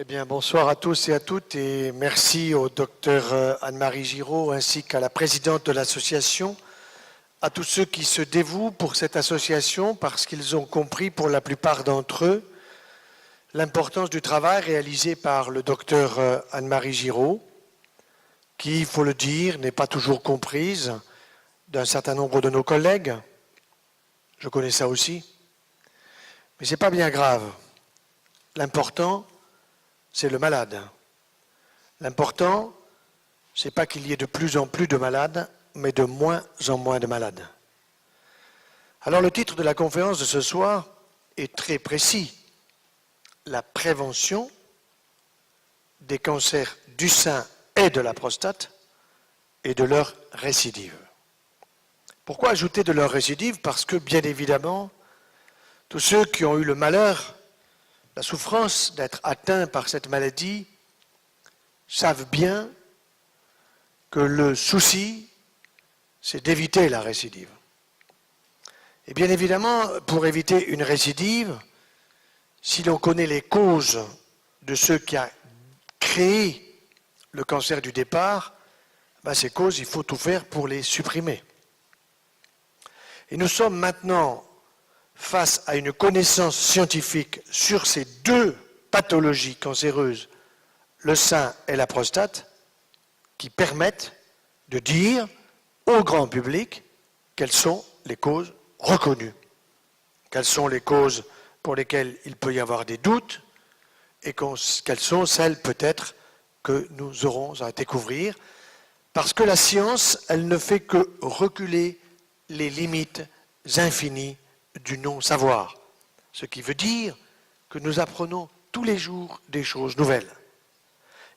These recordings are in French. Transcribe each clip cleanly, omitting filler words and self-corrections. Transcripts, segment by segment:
Eh bien, bonsoir à tous et à toutes et merci au docteur Anne-Marie Giraud ainsi qu'à la présidente de l'association, à tous ceux qui se dévouent pour cette association parce qu'ils ont compris pour la plupart d'entre eux l'importance du travail réalisé par le docteur Anne-Marie Giraud qui, il faut le dire, n'est pas toujours comprise d'un certain nombre de nos collègues. Je connais ça aussi. Mais ce n'est pas bien grave. L'important, c'est le malade. L'important, ce n'est pas qu'il y ait de plus en plus de malades, mais de moins en moins de malades. Alors le titre de la conférence de ce soir est très précis. La prévention des cancers du sein et de la prostate et de leur récidive. Pourquoi ajouter de leur récidive? Parce que, bien évidemment, tous ceux qui ont eu le malheur, la souffrance d'être atteints par cette maladie savent bien que le souci, c'est d'éviter la récidive. Et bien évidemment, pour éviter une récidive, si l'on connaît les causes de ce qui a créé le cancer du départ, ces causes, il faut tout faire pour les supprimer. Et nous sommes maintenant face à une connaissance scientifique sur ces deux pathologies cancéreuses, le sein et la prostate, qui permettent de dire au grand public quelles sont les causes reconnues, quelles sont les causes pour lesquelles il peut y avoir des doutes et quelles sont celles peut-être que nous aurons à découvrir, parce que la science, elle ne fait que reculer les limites infinies du non-savoir, ce qui veut dire que nous apprenons tous les jours des choses nouvelles.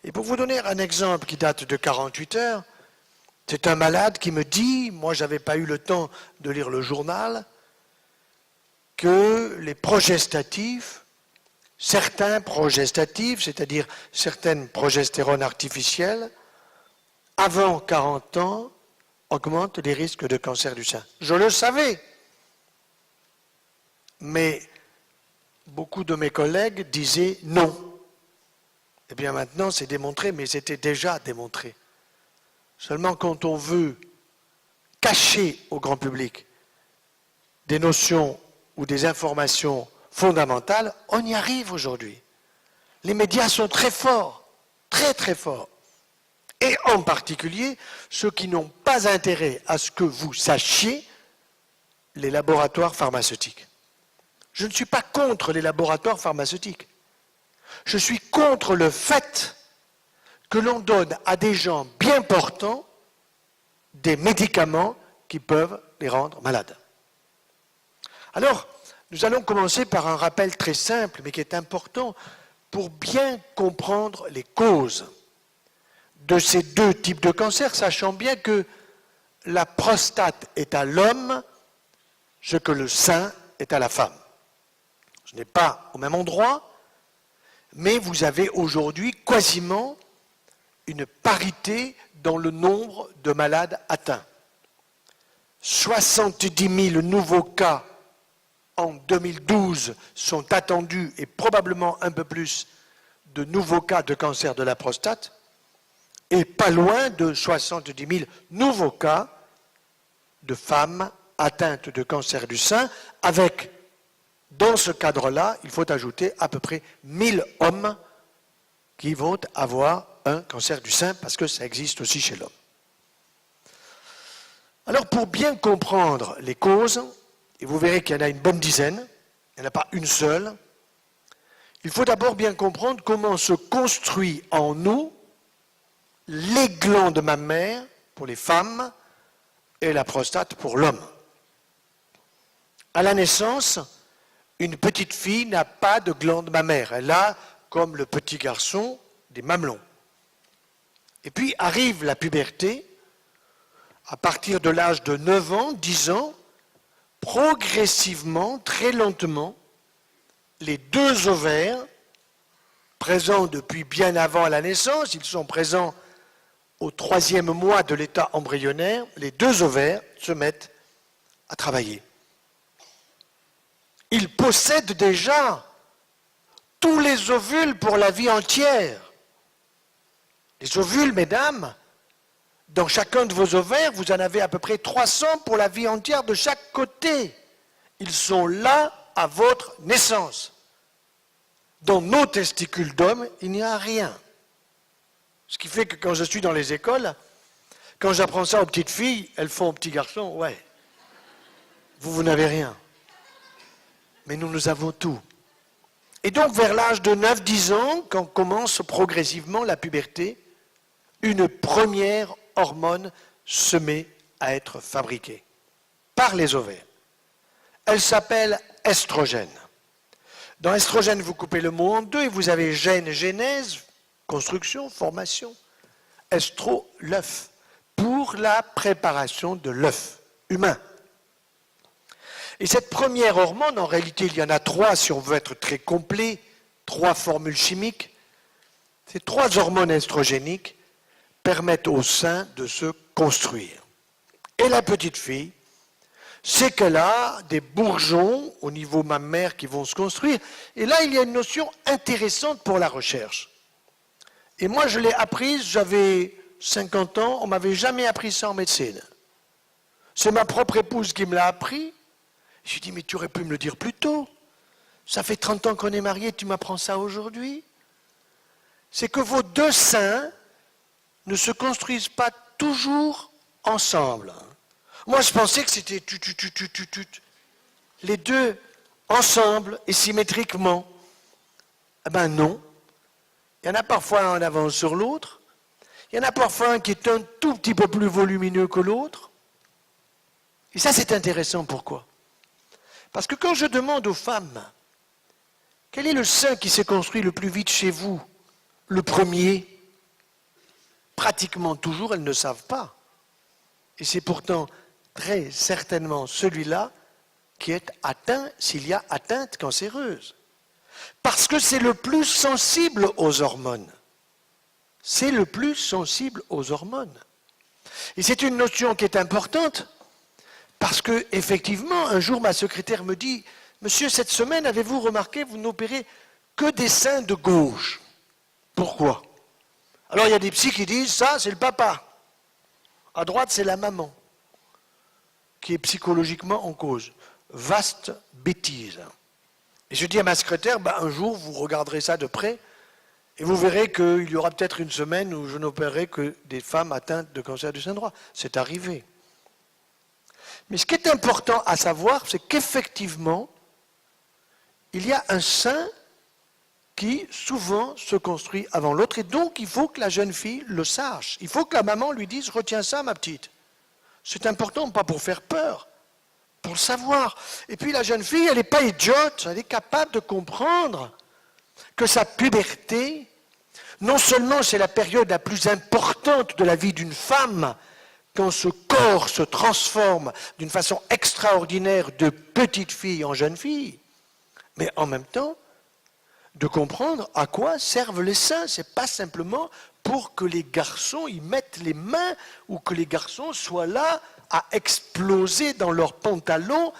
Et pour vous donner un exemple qui date de 48 heures, c'est un malade qui me dit, moi je n'avais pas eu le temps de lire le journal, que les progestatifs, certains progestatifs, c'est-à-dire certaines progestérones artificielles, avant 40 ans, augmentent les risques de cancer du sein. Je le savais. Mais beaucoup de mes collègues disaient non. Eh bien maintenant c'est démontré, mais c'était déjà démontré. Seulement quand on veut cacher au grand public des notions ou des informations fondamentales, on y arrive aujourd'hui. Les médias sont très forts, très très forts. Et en particulier, ceux qui n'ont pas intérêt à ce que vous sachiez, les laboratoires pharmaceutiques. Je ne suis pas contre les laboratoires pharmaceutiques. Je suis contre le fait que l'on donne à des gens bien portants des médicaments qui peuvent les rendre malades. Alors, nous allons commencer par un rappel très simple, mais qui est important pour bien comprendre les causes de ces deux types de cancers, sachant bien que la prostate est à l'homme ce que le sein est à la femme. Ce n'est pas au même endroit, mais vous avez aujourd'hui quasiment une parité dans le nombre de malades atteints. 70 000 nouveaux cas en 2012 sont attendus et probablement un peu plus de nouveaux cas de cancer de la prostate et pas loin de 70 000 nouveaux cas de femmes atteintes de cancer du sein avec, dans ce cadre-là, il faut ajouter à peu près 1000 hommes qui vont avoir un cancer du sein parce que ça existe aussi chez l'homme. Alors pour bien comprendre les causes, et vous verrez qu'il y en a une bonne dizaine, il n'y en a pas une seule, il faut d'abord bien comprendre comment se construit en nous les glandes mammaires pour les femmes et la prostate pour l'homme. À la naissance, une petite fille n'a pas de glande mammaire. Elle a, comme le petit garçon, des mamelons. Et puis arrive la puberté, à partir de l'âge de 9 ans, 10 ans, progressivement, très lentement, les deux ovaires, présents depuis bien avant la naissance, ils sont présents au 3e mois de l'état embryonnaire, les deux ovaires se mettent à travailler. Ils possèdent déjà tous les ovules pour la vie entière. Les ovules, mesdames, dans chacun de vos ovaires, vous en avez à peu près 300 pour la vie entière de chaque côté. Ils sont là à votre naissance. Dans nos testicules d'hommes, il n'y a rien. Ce qui fait que quand je suis dans les écoles, quand j'apprends ça aux petites filles, elles font aux petits garçons, ouais, vous n'avez rien. Mais nous avons tout. Et donc, vers l'âge de 9-10 ans, quand commence progressivement la puberté, une première hormone se met à être fabriquée par les ovaires. Elle s'appelle estrogène. Dans estrogène, vous coupez le mot en deux et vous avez gène, genèse, construction, formation, estro, l'œuf, pour la préparation de l'œuf humain. Et cette première hormone, en réalité, il y en a 3 si on veut être très complet, 3 formules chimiques. Ces 3 hormones estrogéniques permettent au sein de se construire. Et la petite fille, c'est qu'elle a des bourgeons au niveau mammaire qui vont se construire. Et là, il y a une notion intéressante pour la recherche. Et moi, je l'ai apprise, j'avais 50 ans, on ne m'avait jamais appris ça en médecine. C'est ma propre épouse qui me l'a appris. Je lui ai dit, mais tu aurais pu me le dire plus tôt. Ça fait 30 ans qu'on est mariés, tu m'apprends ça aujourd'hui. C'est que vos 2 seins ne se construisent pas toujours ensemble. Moi, je pensais que c'était les 2 ensemble et symétriquement. Eh ben non. Il y en a parfois un en avant sur l'autre. Il y en a parfois un qui est un tout petit peu plus volumineux que l'autre. Et ça, c'est intéressant. Pourquoi ? Parce que quand je demande aux femmes, quel est le sein qui s'est construit le plus vite chez vous, le premier, pratiquement toujours, elles ne savent pas. Et c'est pourtant très certainement celui-là qui est atteint s'il y a atteinte cancéreuse. Parce que c'est le plus sensible aux hormones. C'est le plus sensible aux hormones. Et c'est une notion qui est importante parce que, effectivement, un jour, ma secrétaire me dit « Monsieur, cette semaine, avez-vous remarqué, vous n'opérez que des seins de gauche. Pourquoi ?» Alors, il y a des psys qui disent « Ça, c'est le papa. À droite, c'est la maman. » Qui est psychologiquement en cause. Vaste bêtise. Et je dis à ma secrétaire, un jour, vous regarderez ça de près, et vous verrez qu'il y aura peut-être une semaine où je n'opérerai que des femmes atteintes de cancer du sein droit. C'est arrivé. Mais ce qui est important à savoir, c'est qu'effectivement, il y a un sein qui, souvent, se construit avant l'autre, et donc il faut que la jeune fille le sache. Il faut que la maman lui dise « Retiens ça, ma petite ». C'est important, pas pour faire peur, pour le savoir. Et puis la jeune fille, elle n'est pas idiote, elle est capable de comprendre que sa puberté, non seulement c'est la période la plus importante de la vie d'une femme, quand ce corps se transforme d'une façon extraordinaire de petite fille en jeune fille, mais en même temps, de comprendre à quoi servent les seins. Ce n'est pas simplement pour que les garçons y mettent les mains ou que les garçons soient là à exploser dans leurs pantalons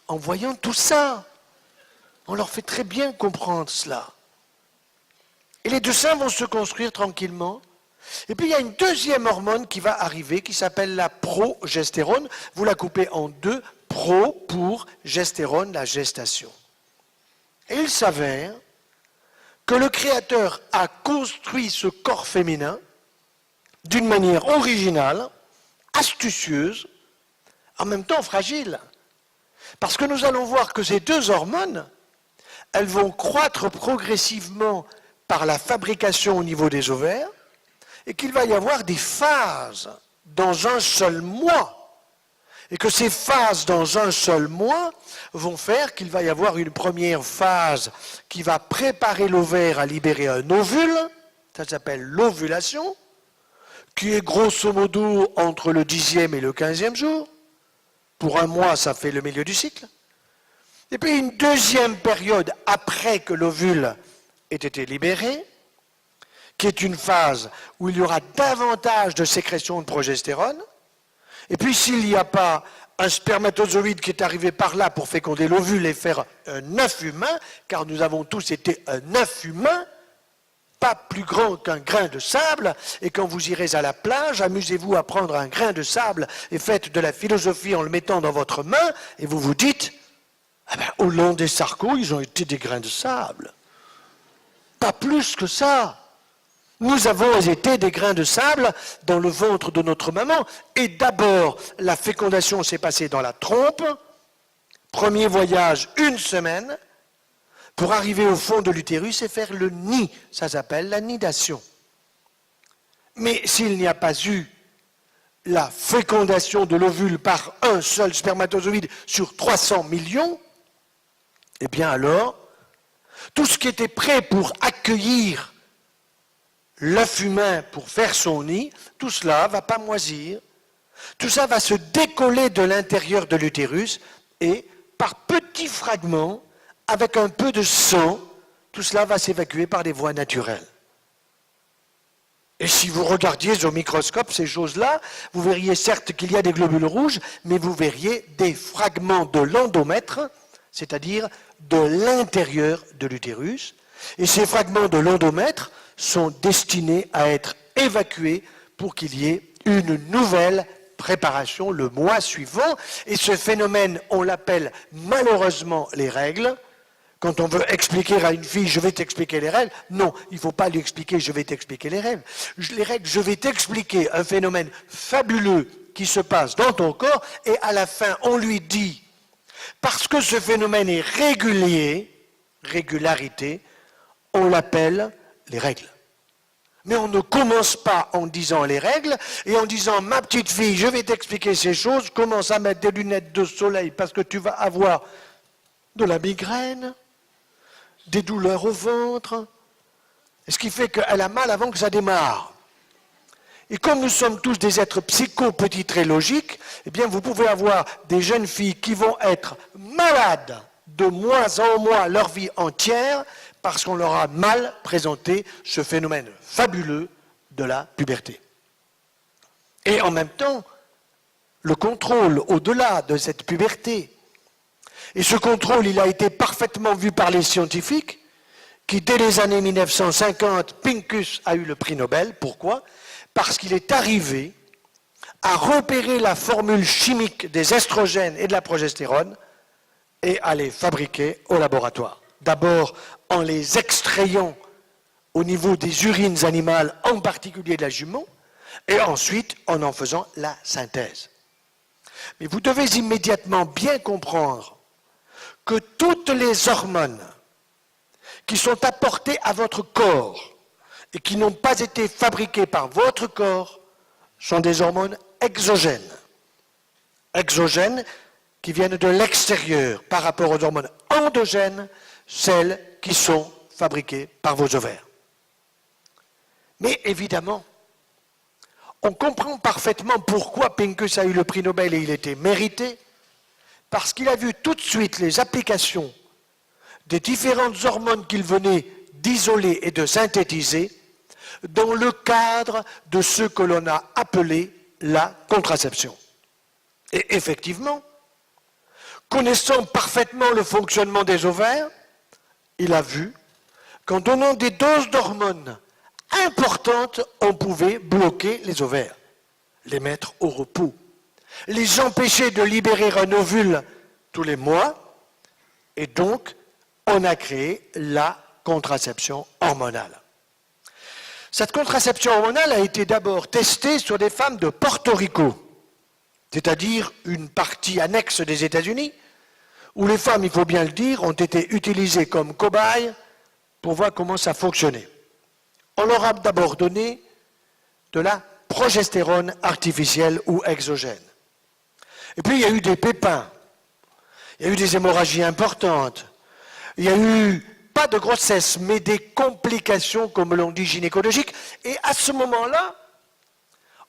en voyant tout ça. On leur fait très bien comprendre cela. Et les 2 seins vont se construire tranquillement. Et puis il y a une deuxième hormone qui va arriver qui s'appelle la progestérone. Vous la coupez en 2, pro pour gestérone, la gestation. Et il s'avère que le Créateur a construit ce corps féminin d'une manière originale, astucieuse, en même temps fragile. Parce que nous allons voir que ces 2 hormones, elles vont croître progressivement par la fabrication au niveau des ovaires, et qu'il va y avoir des phases dans un seul mois. Et que ces phases dans un seul mois vont faire qu'il va y avoir une première phase qui va préparer l'ovaire à libérer un ovule, ça s'appelle l'ovulation, qui est grosso modo entre le 10e et le 15e jour. Pour un mois, ça fait le milieu du cycle. Et puis une deuxième période après que l'ovule ait été libéré, qui est une phase où il y aura davantage de sécrétion de progestérone. Et puis s'il n'y a pas un spermatozoïde qui est arrivé par là pour féconder l'ovule et faire un œuf humain, car nous avons tous été un œuf humain, pas plus grand qu'un grain de sable, et quand vous irez à la plage, amusez-vous à prendre un grain de sable et faites de la philosophie en le mettant dans votre main, et vous vous dites, ah ben, au long des sarcos, ils ont été des grains de sable. Pas plus que ça. Nous avons été des grains de sable dans le ventre de notre maman, et d'abord, la fécondation s'est passée dans la trompe, premier voyage, 1 semaine, pour arriver au fond de l'utérus et faire le nid. Ça s'appelle la nidation. Mais s'il n'y a pas eu la fécondation de l'ovule par un seul spermatozoïde sur 300 millions, eh bien alors, tout ce qui était prêt pour accueillir l'œuf humain pour faire son nid, tout cela ne va pas moisir. Tout ça va se décoller de l'intérieur de l'utérus et, par petits fragments, avec un peu de sang, tout cela va s'évacuer par des voies naturelles. Et si vous regardiez au microscope ces choses-là, vous verriez certes qu'il y a des globules rouges, mais vous verriez des fragments de l'endomètre, c'est-à-dire de l'intérieur de l'utérus. Et ces fragments de l'endomètre sont destinés à être évacués pour qu'il y ait une nouvelle préparation le mois suivant. Et ce phénomène, on l'appelle malheureusement les règles. Quand on veut expliquer à une fille, je vais t'expliquer les règles, non, il ne faut pas lui expliquer, je vais t'expliquer les règles. Les règles, je vais t'expliquer un phénomène fabuleux qui se passe dans ton corps, et à la fin, on lui dit, parce que ce phénomène est régulier, régularité, on l'appelle les règles. Mais on ne commence pas en disant les règles et en disant, ma petite fille, je vais t'expliquer ces choses, commence à mettre des lunettes de soleil parce que tu vas avoir de la migraine, des douleurs au ventre, ce qui fait qu'elle a mal avant que ça démarre. Et comme nous sommes tous des êtres psycho-petits très logiques, eh bien vous pouvez avoir des jeunes filles qui vont être malades de mois en mois leur vie entière parce qu'on leur a mal présenté ce phénomène fabuleux de la puberté. Et en même temps, le contrôle au-delà de cette puberté. Et ce contrôle, il a été parfaitement vu par les scientifiques, qui dès les années 1950, Pincus a eu le prix Nobel. Pourquoi ? Parce qu'il est arrivé à repérer la formule chimique des estrogènes et de la progestérone et à les fabriquer au laboratoire. D'abord en les extrayant au niveau des urines animales, en particulier de la jument, et ensuite en faisant la synthèse. Mais vous devez immédiatement bien comprendre que toutes les hormones qui sont apportées à votre corps et qui n'ont pas été fabriquées par votre corps sont des hormones exogènes. Exogènes qui viennent de l'extérieur par rapport aux hormones endogènes, celles qui sont fabriquées par vos ovaires. Mais évidemment, on comprend parfaitement pourquoi Pincus a eu le prix Nobel et il était mérité, parce qu'il a vu tout de suite les applications des différentes hormones qu'il venait d'isoler et de synthétiser dans le cadre de ce que l'on a appelé la contraception. Et effectivement, connaissant parfaitement le fonctionnement des ovaires, il a vu qu'en donnant des doses d'hormones importantes, on pouvait bloquer les ovaires, les mettre au repos, les empêcher de libérer un ovule tous les mois, et donc on a créé la contraception hormonale. Cette contraception hormonale a été d'abord testée sur des femmes de Porto Rico, c'est-à-dire une partie annexe des États-Unis, où les femmes, il faut bien le dire, ont été utilisées comme cobayes pour voir comment ça fonctionnait. On leur a d'abord donné de la progestérone artificielle ou exogène. Et puis il y a eu des pépins, il y a eu des hémorragies importantes, il y a eu pas de grossesse, mais des complications, comme l'on dit, gynécologiques. Et à ce moment-là,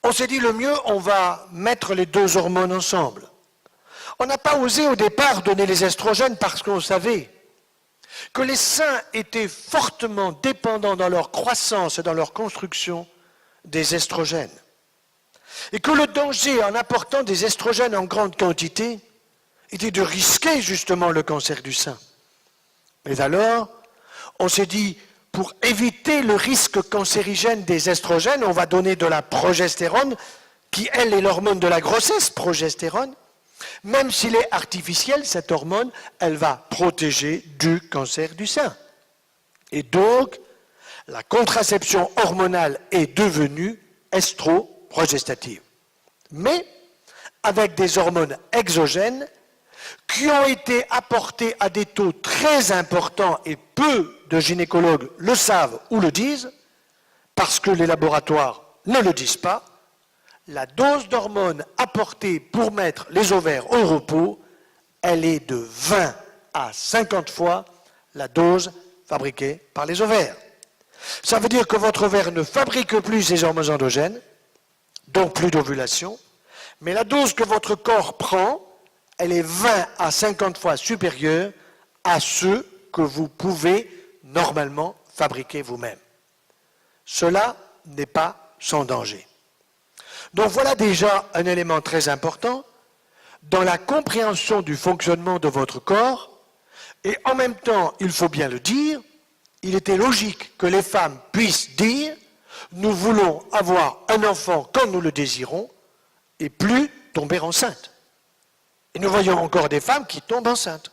on s'est dit le mieux, on va mettre les deux hormones ensemble. On n'a pas osé au départ donner les estrogènes parce qu'on savait que les seins étaient fortement dépendants dans leur croissance et dans leur construction des estrogènes. Et que le danger en apportant des estrogènes en grande quantité était de risquer justement le cancer du sein. Mais alors, on s'est dit, pour éviter le risque cancérigène des estrogènes, on va donner de la progestérone, qui, elle, est l'hormone de la grossesse, progestérone. Même s'il est artificiel, cette hormone, elle va protéger du cancer du sein. Et donc, la contraception hormonale est devenue estro-progestative. Mais avec des hormones exogènes qui ont été apportées à des taux très importants, et peu de gynécologues le savent ou le disent, parce que les laboratoires ne le disent pas. La dose d'hormones apportée pour mettre les ovaires au repos, elle est de 20 à 50 fois la dose fabriquée par les ovaires. Ça veut dire que votre ovaire ne fabrique plus ces hormones endogènes, donc plus d'ovulation, mais la dose que votre corps prend, elle est 20 à 50 fois supérieure à ceux que vous pouvez normalement fabriquer vous-même. Cela n'est pas sans danger. Donc voilà déjà un élément très important dans la compréhension du fonctionnement de votre corps, et en même temps, il faut bien le dire, il était logique que les femmes puissent dire « nous voulons avoir un enfant quand nous le désirons et plus tomber enceinte ». Et nous voyons encore des femmes qui tombent enceintes.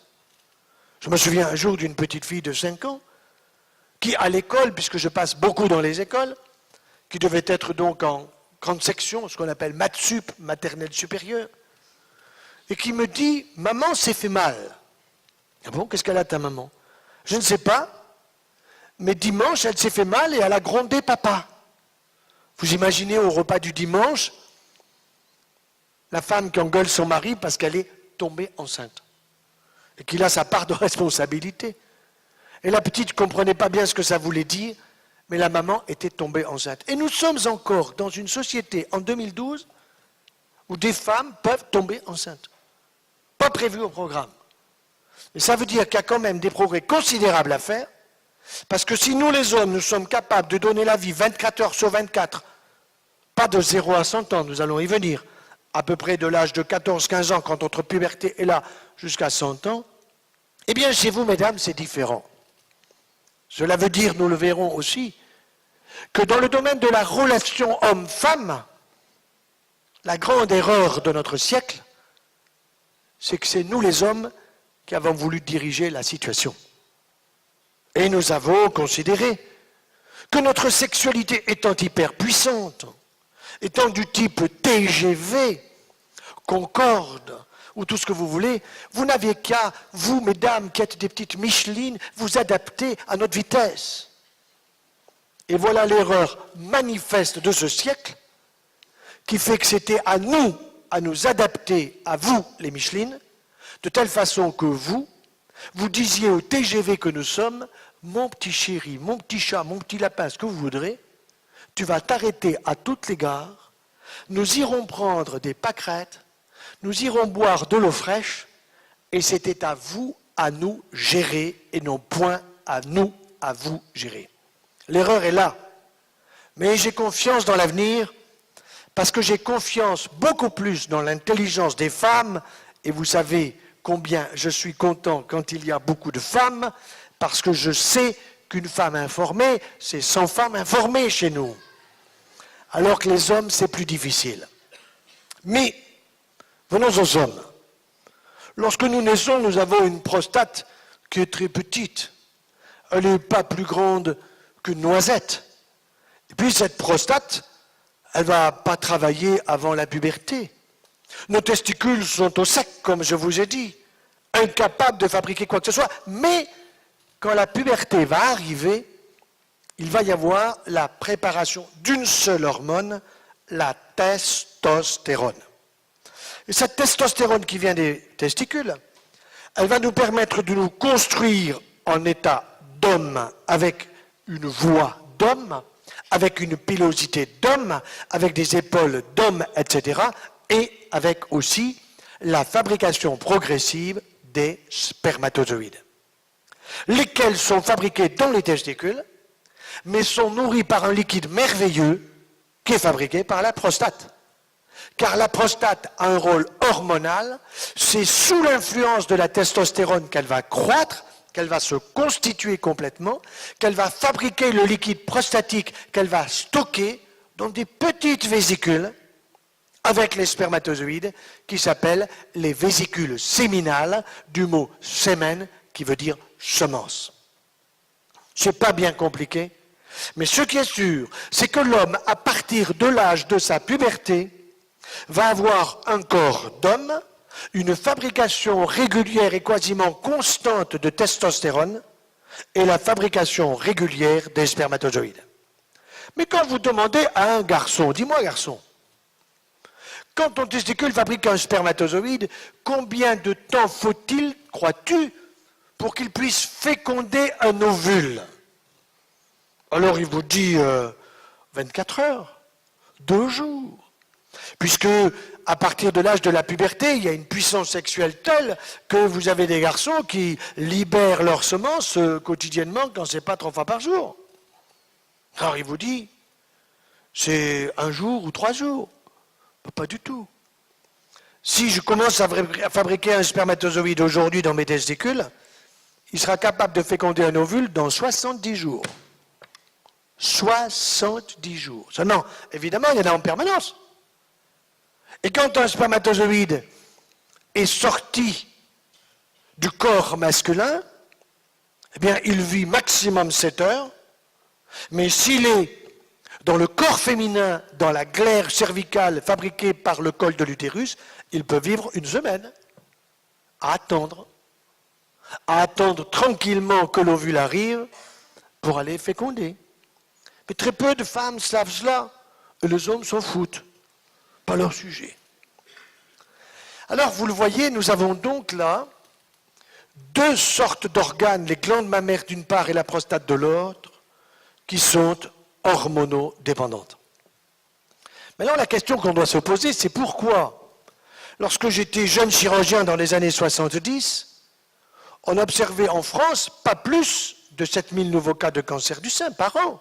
Je me souviens un jour d'une petite fille de 5 ans qui, à l'école, puisque je passe beaucoup dans les écoles, qui devait être donc en grande section, ce qu'on appelle maths sup, maternelle supérieure, et qui me dit « Maman s'est fait mal ». Ah bon, qu'est-ce qu'elle a ta maman? Je ne sais pas, mais dimanche, elle s'est fait mal et elle a grondé papa. Vous imaginez au repas du dimanche, la femme qui engueule son mari parce qu'elle est tombée enceinte, et qu'il a sa part de responsabilité. Et la petite ne comprenait pas bien ce que ça voulait dire, mais la maman était tombée enceinte. Et nous sommes encore dans une société en 2012 où des femmes peuvent tomber enceintes. Pas prévu au programme. Et ça veut dire qu'il y a quand même des progrès considérables à faire, parce que si nous les hommes, nous sommes capables de donner la vie 24 heures sur 24, pas de 0 à 100 ans, nous allons y venir, à peu près de l'âge de 14-15 ans, quand notre puberté est là, jusqu'à 100 ans, eh bien chez vous, mesdames, c'est différent. Cela veut dire, nous le verrons aussi, que dans le domaine de la relation homme-femme, la grande erreur de notre siècle, c'est que c'est nous les hommes qui avons voulu diriger la situation. Et nous avons considéré que notre sexualité étant hyper puissante, étant du type TGV, Concorde, ou tout ce que vous voulez, vous n'aviez qu'à, vous, mesdames, qui êtes des petites Michelines, vous adapter à notre vitesse. Et voilà l'erreur manifeste de ce siècle, qui fait que c'était à nous adapter à vous, les Michelines, de telle façon que vous disiez au TGV que nous sommes, mon petit chéri, mon petit chat, mon petit lapin, ce que vous voudrez, tu vas t'arrêter à toutes les gares, nous irons prendre des pâquerettes, nous irons boire de l'eau fraîche, et c'était à vous, à nous gérer, et non point à nous, à vous gérer. L'erreur est là. Mais j'ai confiance dans l'avenir, parce que j'ai confiance beaucoup plus dans l'intelligence des femmes, et vous savez combien je suis content quand il y a beaucoup de femmes, parce que je sais qu'une femme informée, c'est 100 femmes informées chez nous. Alors que les hommes, c'est plus difficile. Mais, venons aux hommes. Lorsque nous naissons, nous avons une prostate qui est très petite. Elle n'est pas plus grande qu'une noisette. Et puis cette prostate, elle ne va pas travailler avant la puberté. Nos testicules sont au sec, comme je vous ai dit, incapables de fabriquer quoi que ce soit. Mais quand la puberté va arriver, il va y avoir la préparation d'une seule hormone, la testostérone. Et cette testostérone qui vient des testicules, elle va nous permettre de nous construire en état d'homme, avec une voix d'homme, avec une pilosité d'homme, avec des épaules d'homme, etc., et avec aussi la fabrication progressive des spermatozoïdes, lesquels sont fabriqués dans les testicules, mais sont nourris par un liquide merveilleux qui est fabriqué par la prostate. car la prostate a un rôle hormonal, c'est sous l'influence de la testostérone qu'elle va croître, qu'elle va se constituer complètement, qu'elle va fabriquer le liquide prostatique qu'elle va stocker dans des petites vésicules avec les spermatozoïdes qui s'appellent les vésicules séminales, du mot sémen qui veut dire semence. C'est pas bien compliqué, mais ce qui est sûr, c'est que l'homme, à partir de l'âge de sa puberté, va avoir un corps d'homme, une fabrication régulière et quasiment constante de testostérone et la fabrication régulière des spermatozoïdes. Mais quand vous demandez à un garçon, dis-moi garçon, quand ton testicule fabrique un spermatozoïde, combien de temps faut-il, crois-tu, pour qu'il puisse féconder un ovule? Alors il vous dit 24 heures, 2 jours. Puisque à partir de l'âge de la puberté, il y a une puissance sexuelle telle que vous avez des garçons qui libèrent leurs semences quotidiennement quand ce n'est pas 3 fois par jour. Alors il vous dit, c'est 1 jour ou 3 jours. Pas du tout. Si je commence à fabriquer un spermatozoïde aujourd'hui dans mes testicules, il sera capable de féconder un ovule dans 70 jours. 70 jours. Seulement, évidemment, il y en a en permanence. Et quand un spermatozoïde est sorti du corps masculin, eh bien, il vit maximum 7 heures, mais s'il est dans le corps féminin, dans la glaire cervicale fabriquée par le col de l'utérus, il peut vivre 1 semaine à attendre tranquillement que l'ovule arrive pour aller féconder. Mais très peu de femmes savent cela, et les hommes s'en foutent, pas leur sujet. Alors, vous le voyez, nous avons donc là 2 sortes d'organes, les glandes mammaires d'une part et la prostate de l'autre, qui sont hormonodépendantes. Maintenant, la question qu'on doit se poser, c'est pourquoi, lorsque j'étais jeune chirurgien dans les années 70, on observait en France pas plus de 7000 nouveaux cas de cancer du sein par an.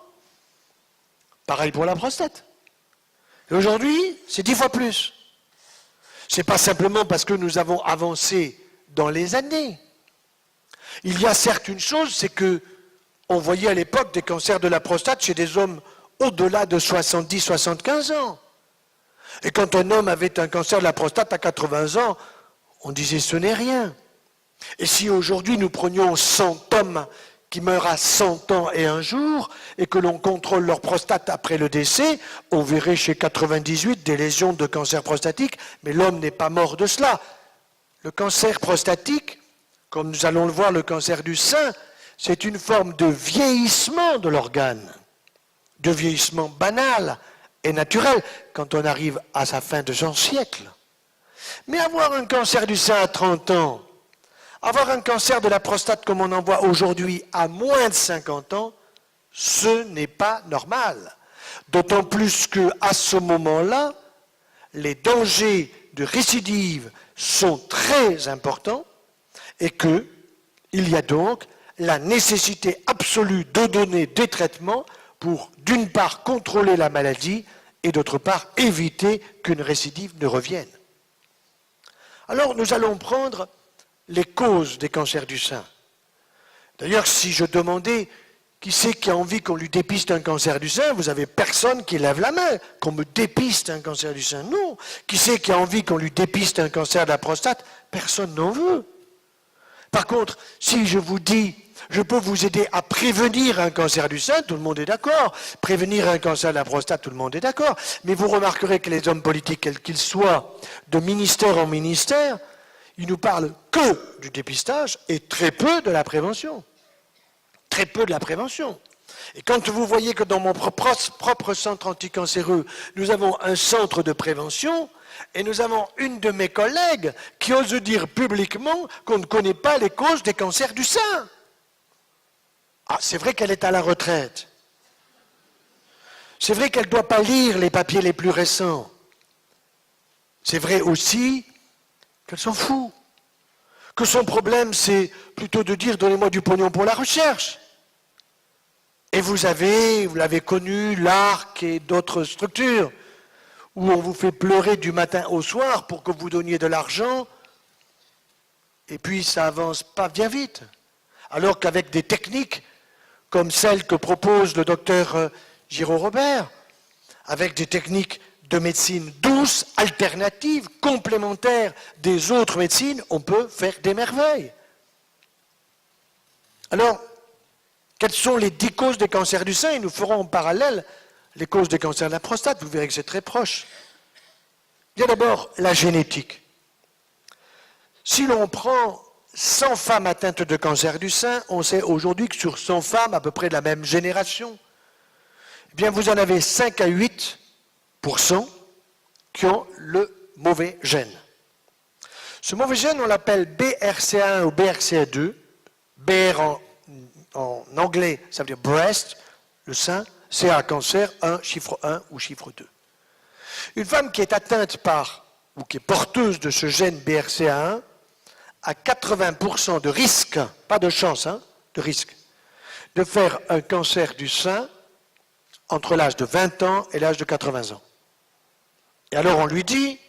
Pareil pour la prostate. Et aujourd'hui, c'est 10 fois plus. Ce n'est pas simplement parce que nous avons avancé dans les années. Il y a certes une chose, c'est que on voyait à l'époque des cancers de la prostate chez des hommes au-delà de 70-75 ans. Et quand un homme avait un cancer de la prostate à 80 ans, on disait ce n'est rien. Et si aujourd'hui nous prenions 100 hommes qui meurent à 100 ans et 1 jour, et que l'on contrôle leur prostate après le décès, on verrait chez 98 des lésions de cancer prostatique, mais l'homme n'est pas mort de cela. Le cancer prostatique, comme nous allons le voir, le cancer du sein, c'est une forme de vieillissement de l'organe, de vieillissement banal et naturel, quand on arrive à sa fin de son siècle. Mais avoir un cancer du sein à 30 ans, avoir un cancer de la prostate comme on en voit aujourd'hui à moins de 50 ans, ce n'est pas normal. D'autant plus qu'à ce moment-là, les dangers de récidive sont très importants et qu'il y a donc la nécessité absolue de donner des traitements pour, d'une part, contrôler la maladie et, d'autre part, éviter qu'une récidive ne revienne. Alors, nous allons prendre les causes des cancers du sein. D'ailleurs, si je demandais qui c'est qui a envie qu'on lui dépiste un cancer du sein, vous n'avez personne qui lève la main, qu'on me dépiste un cancer du sein. Non. Qui c'est qui a envie qu'on lui dépiste un cancer de la prostate? Personne n'en veut. Par contre, si je vous dis, je peux vous aider à prévenir un cancer du sein, tout le monde est d'accord. Prévenir un cancer de la prostate, tout le monde est d'accord. Mais vous remarquerez que les hommes politiques, quels qu'ils soient, de ministère en ministère, ils nous parlent que du dépistage et très peu de la prévention. Très peu de la prévention. Et quand vous voyez que dans mon propre centre anticancéreux, nous avons un centre de prévention, et nous avons une de mes collègues qui ose dire publiquement qu'on ne connaît pas les causes des cancers du sein. Ah, c'est vrai qu'elle est à la retraite. C'est vrai qu'elle ne doit pas lire les papiers les plus récents. C'est vrai aussi qu'elle s'en fout. Que son problème, c'est plutôt de dire « donnez-moi du pognon pour la recherche ». Et vous l'avez connu, l'ARC et d'autres structures, où on vous fait pleurer du matin au soir pour que vous donniez de l'argent, et puis ça avance pas bien vite. Alors qu'avec des techniques comme celles que propose le docteur Giraud-Robert, avec des techniques de médecine douce, alternatives, complémentaires des autres médecines, on peut faire des merveilles. Alors, quelles sont les 10 causes des cancers du sein? Et nous ferons en parallèle les causes des cancers de la prostate, vous verrez que c'est très proche. Il y a d'abord la génétique. Si l'on prend 100 femmes atteintes de cancer du sein, on sait aujourd'hui que sur 100 femmes, à peu près de la même génération, eh bien vous en avez 5 à 8% qui ont le mauvais gène. Ce mauvais gène, on l'appelle BRCA1 ou BRCA2. BR en anglais, ça veut dire breast, le sein, CA, cancer, 1, chiffre 1 ou chiffre 2. Une femme qui est atteinte par, ou qui est porteuse de ce gène BRCA1, a 80% de risque, pas de chance, de risque, de faire un cancer du sein entre l'âge de 20 ans et l'âge de 80 ans. Et alors on lui dit,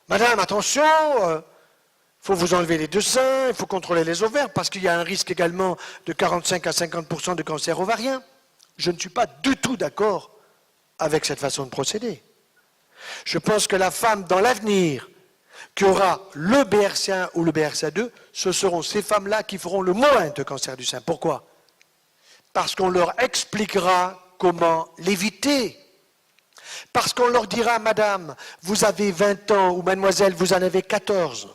madame, attention, il faut vous enlever les 2 seins, il faut contrôler les ovaires, parce qu'il y a un risque également de 45 à 50% de cancer ovarien. Je ne suis pas du tout d'accord avec cette façon de procéder. Je pense que la femme, dans l'avenir, qui aura le BRCA1 ou le BRCA2, ce seront ces femmes-là qui feront le moins de cancer du sein. Pourquoi? Parce qu'on leur expliquera comment l'éviter. Parce qu'on leur dira, madame, vous avez 20 ans, ou mademoiselle, vous en avez 14.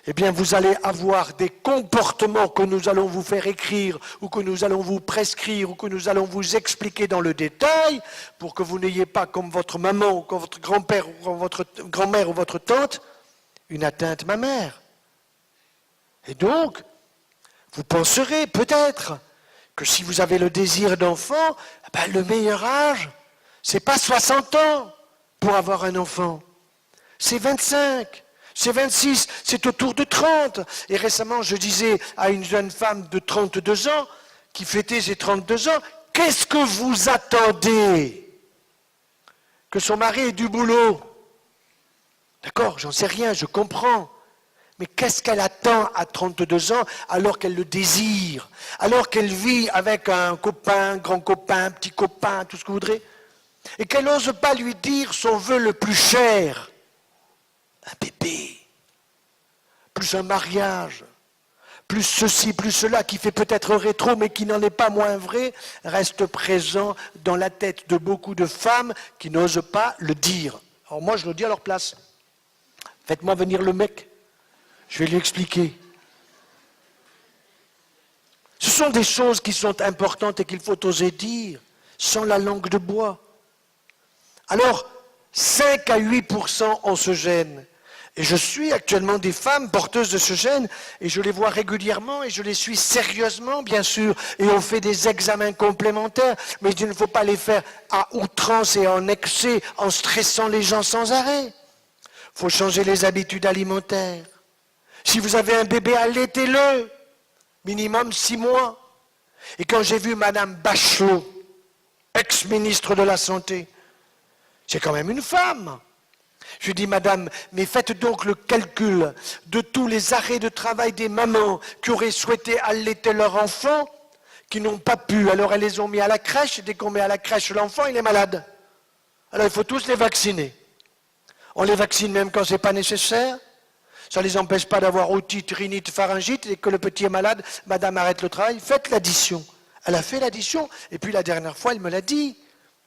Eh bien, vous allez avoir des comportements que nous allons vous faire écrire, ou que nous allons vous prescrire, ou que nous allons vous expliquer dans le détail, pour que vous n'ayez pas, comme votre maman, ou comme votre grand-père, ou comme votre grand-mère, ou votre tante, une atteinte mammaire. Et donc, vous penserez peut-être que si vous avez le désir d'enfant, ben, le meilleur âge, c'est pas 60 ans pour avoir un enfant, c'est 25. C'est 26, c'est autour de 30. Et récemment, je disais à une jeune femme de 32 ans, qui fêtait ses 32 ans, qu'est-ce que vous attendez? Que son mari ait du boulot? D'accord, j'en sais rien, je comprends. Mais qu'est-ce qu'elle attend à 32 ans alors qu'elle le désire? Alors qu'elle vit avec un copain, grand copain, petit copain, tout ce que vous voudrez? Et qu'elle n'ose pas lui dire son vœu le plus cher? Un bébé, plus un mariage, plus ceci, plus cela, qui fait peut-être rétro, mais qui n'en est pas moins vrai, reste présent dans la tête de beaucoup de femmes qui n'osent pas le dire. Alors moi, je le dis à leur place. Faites-moi venir le mec, je vais lui expliquer. Ce sont des choses qui sont importantes et qu'il faut oser dire, sans la langue de bois. Alors, 5 à 8% ont ce gène. Et je suis actuellement des femmes porteuses de ce gène, et je les vois régulièrement, et je les suis sérieusement, bien sûr, et on fait des examens complémentaires, mais il ne faut pas les faire à outrance et en excès, en stressant les gens sans arrêt. Il faut changer les habitudes alimentaires. Si vous avez un bébé, allaitez-le, minimum 6 mois. Et quand j'ai vu Madame Bachelot, ex-ministre de la Santé, c'est quand même une femme. Je lui dis, madame, mais faites donc le calcul de tous les arrêts de travail des mamans qui auraient souhaité allaiter leur enfant, qui n'ont pas pu. Alors elles les ont mis à la crèche, et dès qu'on met à la crèche l'enfant, il est malade. Alors il faut tous les vacciner. On les vaccine même quand ce n'est pas nécessaire. Ça ne les empêche pas d'avoir otite, rhinite, pharyngite, et que le petit est malade, madame arrête le travail, faites l'addition. Elle a fait l'addition, et puis la dernière fois, elle me l'a dit,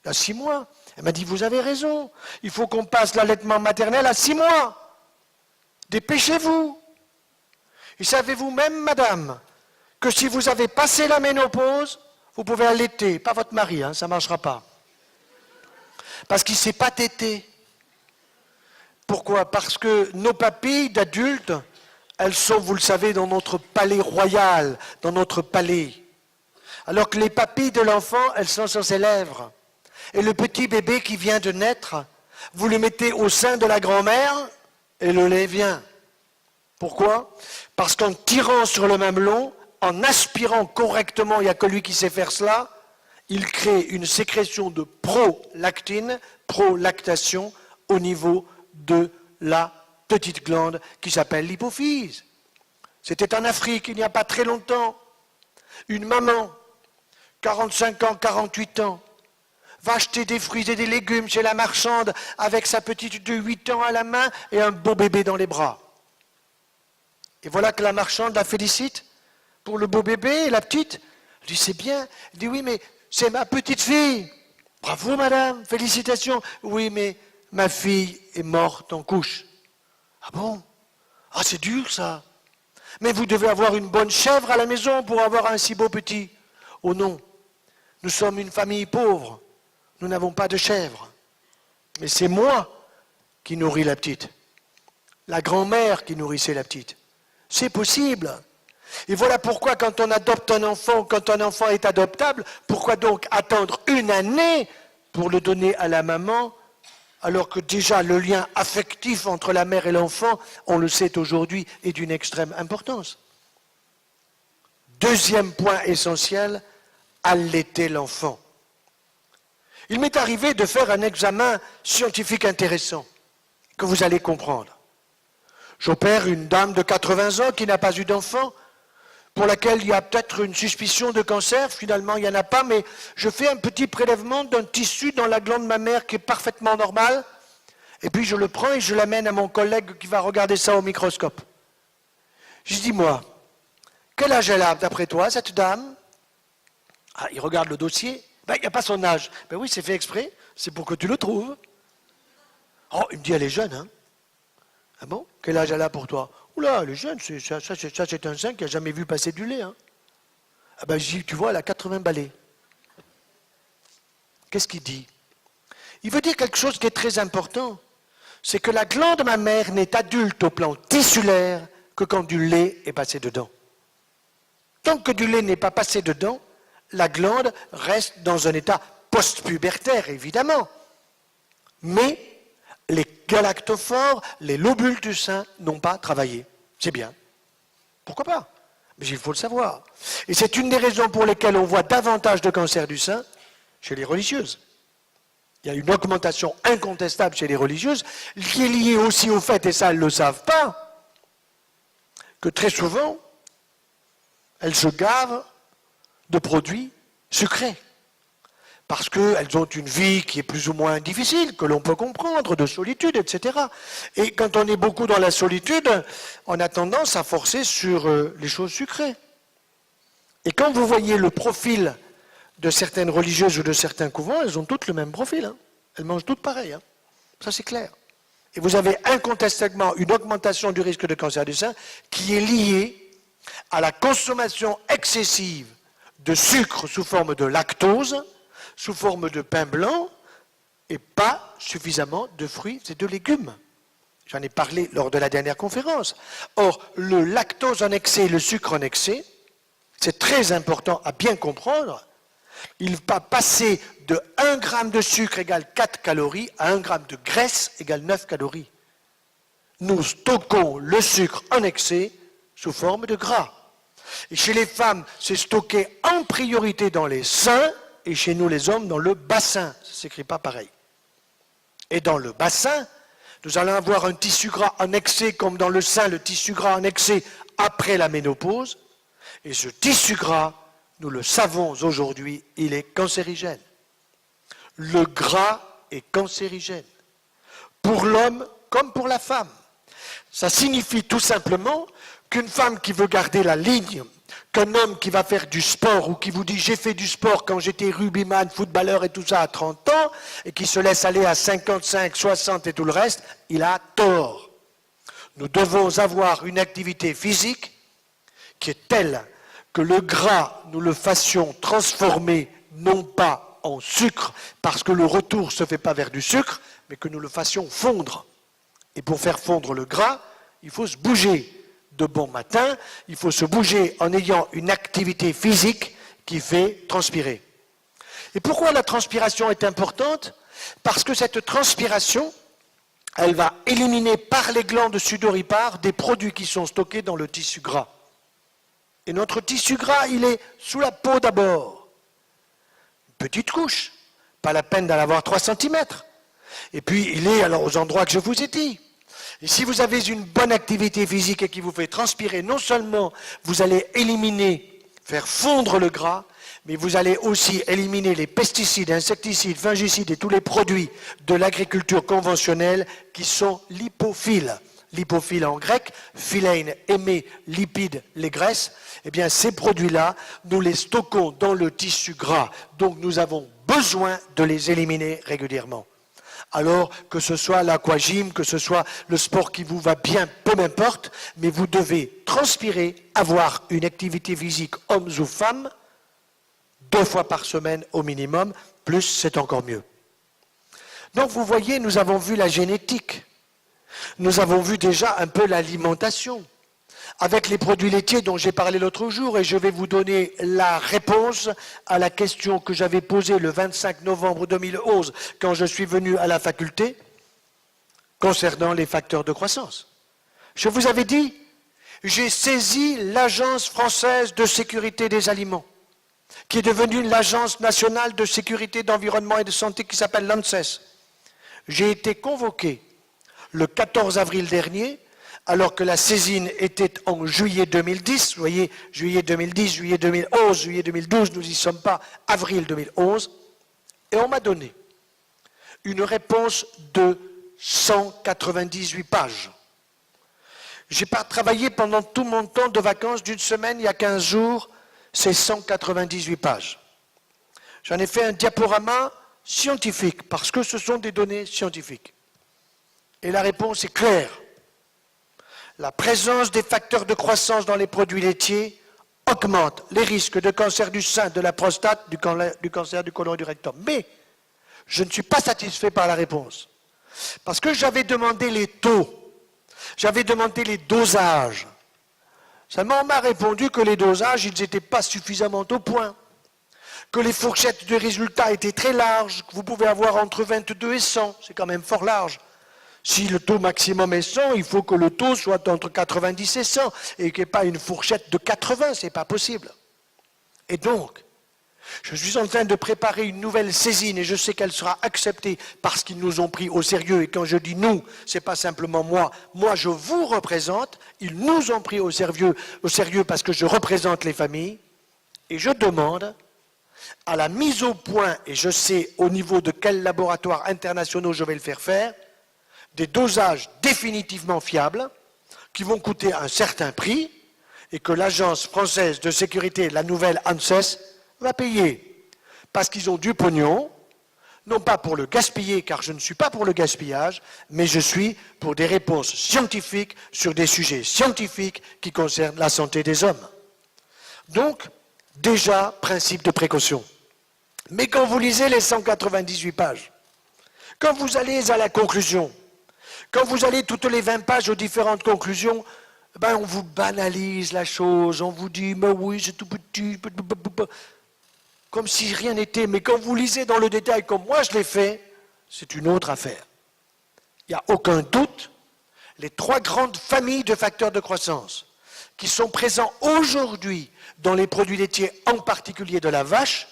il y a 6 mois. Elle m'a dit, vous avez raison, il faut qu'on passe l'allaitement maternel à 6 mois. Dépêchez-vous. Et savez-vous même, madame, que si vous avez passé la ménopause, vous pouvez allaiter, pas votre mari, ça ne marchera pas. Parce qu'il ne sait pas téter. Pourquoi? Parce que nos papilles d'adultes, elles sont, vous le savez, dans notre palais royal, dans notre palais. Alors que les papilles de l'enfant, elles sont sur ses lèvres. Et le petit bébé qui vient de naître, vous le mettez au sein de la grand-mère et le lait vient. Pourquoi? Parce qu'en tirant sur le mamelon, en aspirant correctement, il n'y a que lui qui sait faire cela, il crée une sécrétion de prolactine, prolactation, au niveau de la petite glande qui s'appelle l'hypophyse. C'était en Afrique il n'y a pas très longtemps. Une maman, 45 ans, 48 ans, va acheter des fruits et des légumes chez la marchande avec sa petite de 8 ans à la main et un beau bébé dans les bras. Et voilà que la marchande la félicite pour le beau bébé et la petite. Elle dit c'est bien. Elle dit oui mais c'est ma petite fille. Bravo madame, félicitations. Oui mais ma fille est morte en couche. Ah bon? Ah c'est dur ça. Mais vous devez avoir une bonne chèvre à la maison pour avoir un si beau petit. Oh non, nous sommes une famille pauvre. Nous n'avons pas de chèvre. Mais c'est moi qui nourris la petite. La grand-mère qui nourrissait la petite. C'est possible. Et voilà pourquoi quand on adopte un enfant, quand un enfant est adoptable, pourquoi donc attendre une année pour le donner à la maman, alors que déjà le lien affectif entre la mère et l'enfant, on le sait aujourd'hui, est d'une extrême importance. Deuxième point essentiel, allaiter l'enfant. Il m'est arrivé de faire un examen scientifique intéressant, que vous allez comprendre. J'opère une dame de 80 ans qui n'a pas eu d'enfant, pour laquelle il y a peut-être une suspicion de cancer, finalement il n'y en a pas, mais je fais un petit prélèvement d'un tissu dans la glande mammaire qui est parfaitement normal, et puis je le prends et je l'amène à mon collègue qui va regarder ça au microscope. Je dis, moi, quel âge elle a d'après toi, cette dame? Ah, il regarde le dossier, ben, il n'y a pas son âge. Ben oui, c'est fait exprès, c'est pour que tu le trouves. Oh, il me dit, elle est jeune, hein? Ah bon? Quel âge elle a pour toi? Oula, elle est jeune, ça c'est un sein qui n'a jamais vu passer du lait. Hein. Ah ben, je dis, tu vois, elle a 80 balais. Qu'est-ce qu'il dit? Il veut dire quelque chose qui est très important. C'est que la glande mammaire n'est adulte au plan tissulaire que quand du lait est passé dedans. Tant que du lait n'est pas passé dedans, la glande reste dans un état post-pubertaire, évidemment. Mais les galactophores, les lobules du sein n'ont pas travaillé. C'est bien. Pourquoi pas? Mais il faut le savoir. Et c'est une des raisons pour lesquelles on voit davantage de cancers du sein chez les religieuses. Il y a une augmentation incontestable chez les religieuses, qui est liée aussi au fait, et ça elles ne le savent pas, que très souvent, elles se gavent de produits sucrés. Parce qu'elles ont une vie qui est plus ou moins difficile, que l'on peut comprendre, de solitude, etc. Et quand on est beaucoup dans la solitude, on a tendance à forcer sur les choses sucrées. Et quand vous voyez le profil de certaines religieuses ou de certains couvents, elles ont toutes le même profil. Hein. Elles mangent toutes pareil. Hein. Ça, c'est clair. Et vous avez incontestablement une augmentation du risque de cancer du sein qui est liée à la consommation excessive de sucre sous forme de lactose, sous forme de pain blanc, et pas suffisamment de fruits et de légumes. J'en ai parlé lors de la dernière conférence. Or, le lactose en excès, le sucre en excès, c'est très important à bien comprendre. Il va passer de 1 gramme de sucre égale 4 calories à 1 gramme de graisse égale 9 calories. Nous stockons le sucre en excès sous forme de gras. Et chez les femmes, c'est stocké en priorité dans les seins, et chez nous les hommes dans le bassin. Ça ne s'écrit pas pareil. Et dans le bassin, nous allons avoir un tissu gras en excès, comme dans le sein, le tissu gras en excès après la ménopause. Et ce tissu gras, nous le savons aujourd'hui, il est cancérigène. Le gras est cancérigène. Pour l'homme comme pour la femme. Ça signifie tout simplement qu'une femme qui veut garder la ligne, qu'un homme qui va faire du sport ou qui vous dit j'ai fait du sport quand j'étais rugbyman, footballeur et tout ça à 30 ans et qui se laisse aller à 55, 60 et tout le reste, il a tort. Nous devons avoir une activité physique qui est telle que le gras, nous le fassions transformer non pas en sucre, parce que le retour ne se fait pas vers du sucre, mais que nous le fassions fondre. Et pour faire fondre le gras, il faut se bouger de bon matin, il faut se bouger en ayant une activité physique qui fait transpirer. Et pourquoi la transpiration est importante? Parce que cette transpiration, elle va éliminer par les glandes sudoripares des produits qui sont stockés dans le tissu gras. Et notre tissu gras, il est sous la peau d'abord. petite couche. Pas la peine d'en avoir 3 cm. Et puis, il est alors aux endroits que je vous ai dit. Et si vous avez une bonne activité physique et qui vous fait transpirer, non seulement vous allez éliminer, faire fondre le gras, mais vous allez aussi éliminer les pesticides, insecticides, fongicides et tous les produits de l'agriculture conventionnelle qui sont lipophiles. Lipophile en grec, philein, aimer, lipide, les graisses. Eh bien, ces produits-là, nous les stockons dans le tissu gras. Donc, nous avons besoin de les éliminer régulièrement. Alors, que ce soit l'aquagym, que ce soit le sport qui vous va bien, peu m'importe, mais vous devez transpirer, avoir une activité physique, hommes ou femmes, 2 fois par semaine au minimum, plus c'est encore mieux. Donc, vous voyez, nous avons vu la génétique. Nous avons vu déjà un peu l'alimentation, avec les produits laitiers dont j'ai parlé l'autre jour, et je vais vous donner la réponse à la question que j'avais posée le 25 novembre 2011 quand je suis venu à la faculté concernant les facteurs de croissance. Je vous avais dit, j'ai saisi l'Agence française de sécurité des aliments, qui est devenue l'Agence nationale de sécurité d'environnement et de santé qui s'appelle l'ANSES. J'ai été convoqué le 14 avril dernier, alors que la saisine était en juillet 2010, vous voyez, juillet 2010, juillet 2011, juillet 2012, nous n'y sommes pas, avril 2011, et on m'a donné une réponse de 198 pages. J'ai pas travaillé pendant tout mon temps de vacances d'une semaine, il y a 15 jours, c'est 198 pages. J'en ai fait un diaporama scientifique, parce que ce sont des données scientifiques. Et la réponse est claire. La présence des facteurs de croissance dans les produits laitiers augmente les risques de cancer du sein, de la prostate, du cancer du côlon et du rectum. Mais je ne suis pas satisfait par la réponse. Parce que j'avais demandé les taux, j'avais demandé les dosages. Seulement, on m'a répondu que les dosages, ils n'étaient pas suffisamment au point. Que les fourchettes de résultats étaient très larges, que vous pouvez avoir entre 22 et 100, c'est quand même fort large. Si le taux maximum est 100, il faut que le taux soit entre 90 et 100 et qu'il n'y ait pas une fourchette de 80, ce n'est pas possible. Et donc, je suis en train de préparer une nouvelle saisine et je sais qu'elle sera acceptée parce qu'ils nous ont pris au sérieux. Et quand je dis nous, ce n'est pas simplement moi. Moi, je vous représente. Ils nous ont pris au sérieux parce que je représente les familles. Et je demande à la mise au point, et je sais au niveau de quels laboratoires internationaux je vais le faire, des dosages définitivement fiables qui vont coûter un certain prix et que l'Agence française de sécurité, la nouvelle ANSES, va payer. Parce qu'ils ont du pognon, non pas pour le gaspiller, car je ne suis pas pour le gaspillage, mais je suis pour des réponses scientifiques sur des sujets scientifiques qui concernent la santé des hommes. Donc, déjà, principe de précaution. Mais quand vous lisez les 198 pages, quand vous allez à la conclusion, quand vous allez toutes les 20 pages aux différentes conclusions, ben on vous banalise la chose, on vous dit, mais oui, c'est tout petit, comme si rien n'était. Mais quand vous lisez dans le détail, comme moi je l'ai fait, c'est une autre affaire. Il n'y a aucun doute, les 3 grandes familles de facteurs de croissance qui sont présents aujourd'hui dans les produits laitiers, en particulier de la vache,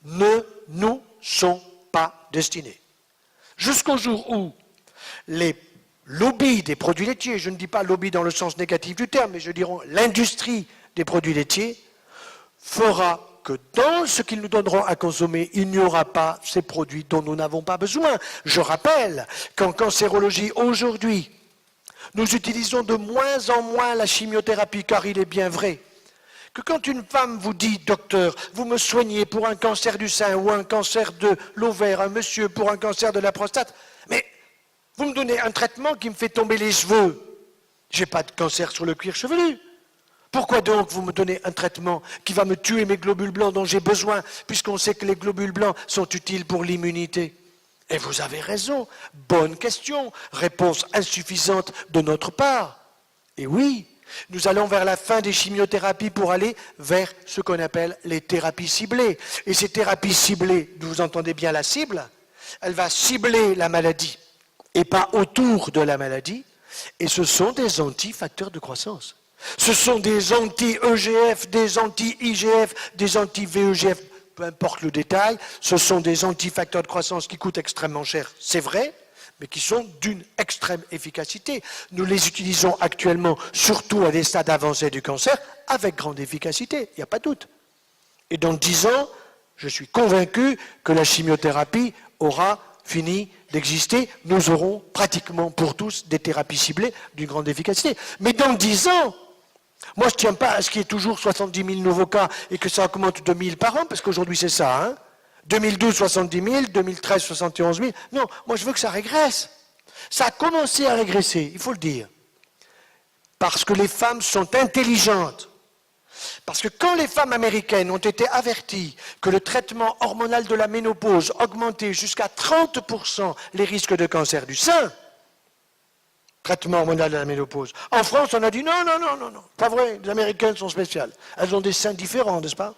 ne nous sont pas destinés. Jusqu'au jour où les lobby des produits laitiers, je ne dis pas lobby dans le sens négatif du terme, mais je dirais l'industrie des produits laitiers, fera que dans ce qu'ils nous donneront à consommer, il n'y aura pas ces produits dont nous n'avons pas besoin. Je rappelle qu'en cancérologie aujourd'hui, nous utilisons de moins en moins la chimiothérapie, car il est bien vrai que quand une femme vous dit, docteur, vous me soignez pour un cancer du sein ou un cancer de l'ovaire, un monsieur pour un cancer de la prostate, mais vous me donnez un traitement qui me fait tomber les cheveux. Je n'ai pas de cancer sur le cuir chevelu. Pourquoi donc vous me donnez un traitement qui va me tuer mes globules blancs dont j'ai besoin, puisqu'on sait que les globules blancs sont utiles pour l'immunité? Et vous avez raison. Bonne question. Réponse insuffisante de notre part. Et oui, nous allons vers la fin des chimiothérapies pour aller vers ce qu'on appelle les thérapies ciblées. Et ces thérapies ciblées, vous entendez bien la cible, elle va cibler la maladie et pas autour de la maladie, et ce sont des anti-facteurs de croissance. Ce sont des anti-EGF, des anti-IGF, des anti-VEGF, peu importe le détail, ce sont des antifacteurs de croissance qui coûtent extrêmement cher, c'est vrai, mais qui sont d'une extrême efficacité. Nous les utilisons actuellement, surtout à des stades avancés du cancer, avec grande efficacité, il n'y a pas de doute. Et dans 10 ans, je suis convaincu que la chimiothérapie aura fini d'exister. Nous aurons pratiquement pour tous des thérapies ciblées d'une grande efficacité. Mais dans 10 ans, moi je ne tiens pas à ce qu'il y ait toujours 70 000 nouveaux cas et que ça augmente de 1000 par an, parce qu'aujourd'hui c'est ça, hein. 2012, 70 000, 2013, 71 000. Non, moi je veux que ça régresse. Ça a commencé à régresser, il faut le dire. Parce que les femmes sont intelligentes. Parce que quand les femmes américaines ont été averties que le traitement hormonal de la ménopause augmentait jusqu'à 30% les risques de cancer du sein, traitement hormonal de la ménopause, en France on a dit non, pas vrai, les Américaines sont spéciales. Elles ont des seins différents, n'est-ce pas?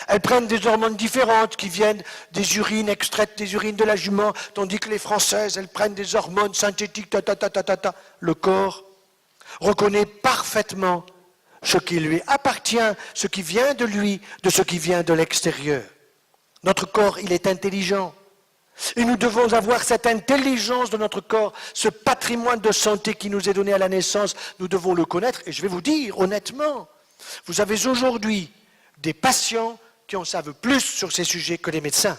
Elles prennent des hormones différentes qui viennent des urines extraites des urines de la jument, tandis que les Françaises, elles prennent des hormones synthétiques, Le corps reconnaît parfaitement ce qui lui appartient, ce qui vient de lui, de ce qui vient de l'extérieur. Notre corps, il est intelligent. Et nous devons avoir cette intelligence de notre corps, ce patrimoine de santé qui nous est donné à la naissance, nous devons le connaître. Et je vais vous dire, honnêtement, vous avez aujourd'hui des patients qui en savent plus sur ces sujets que les médecins.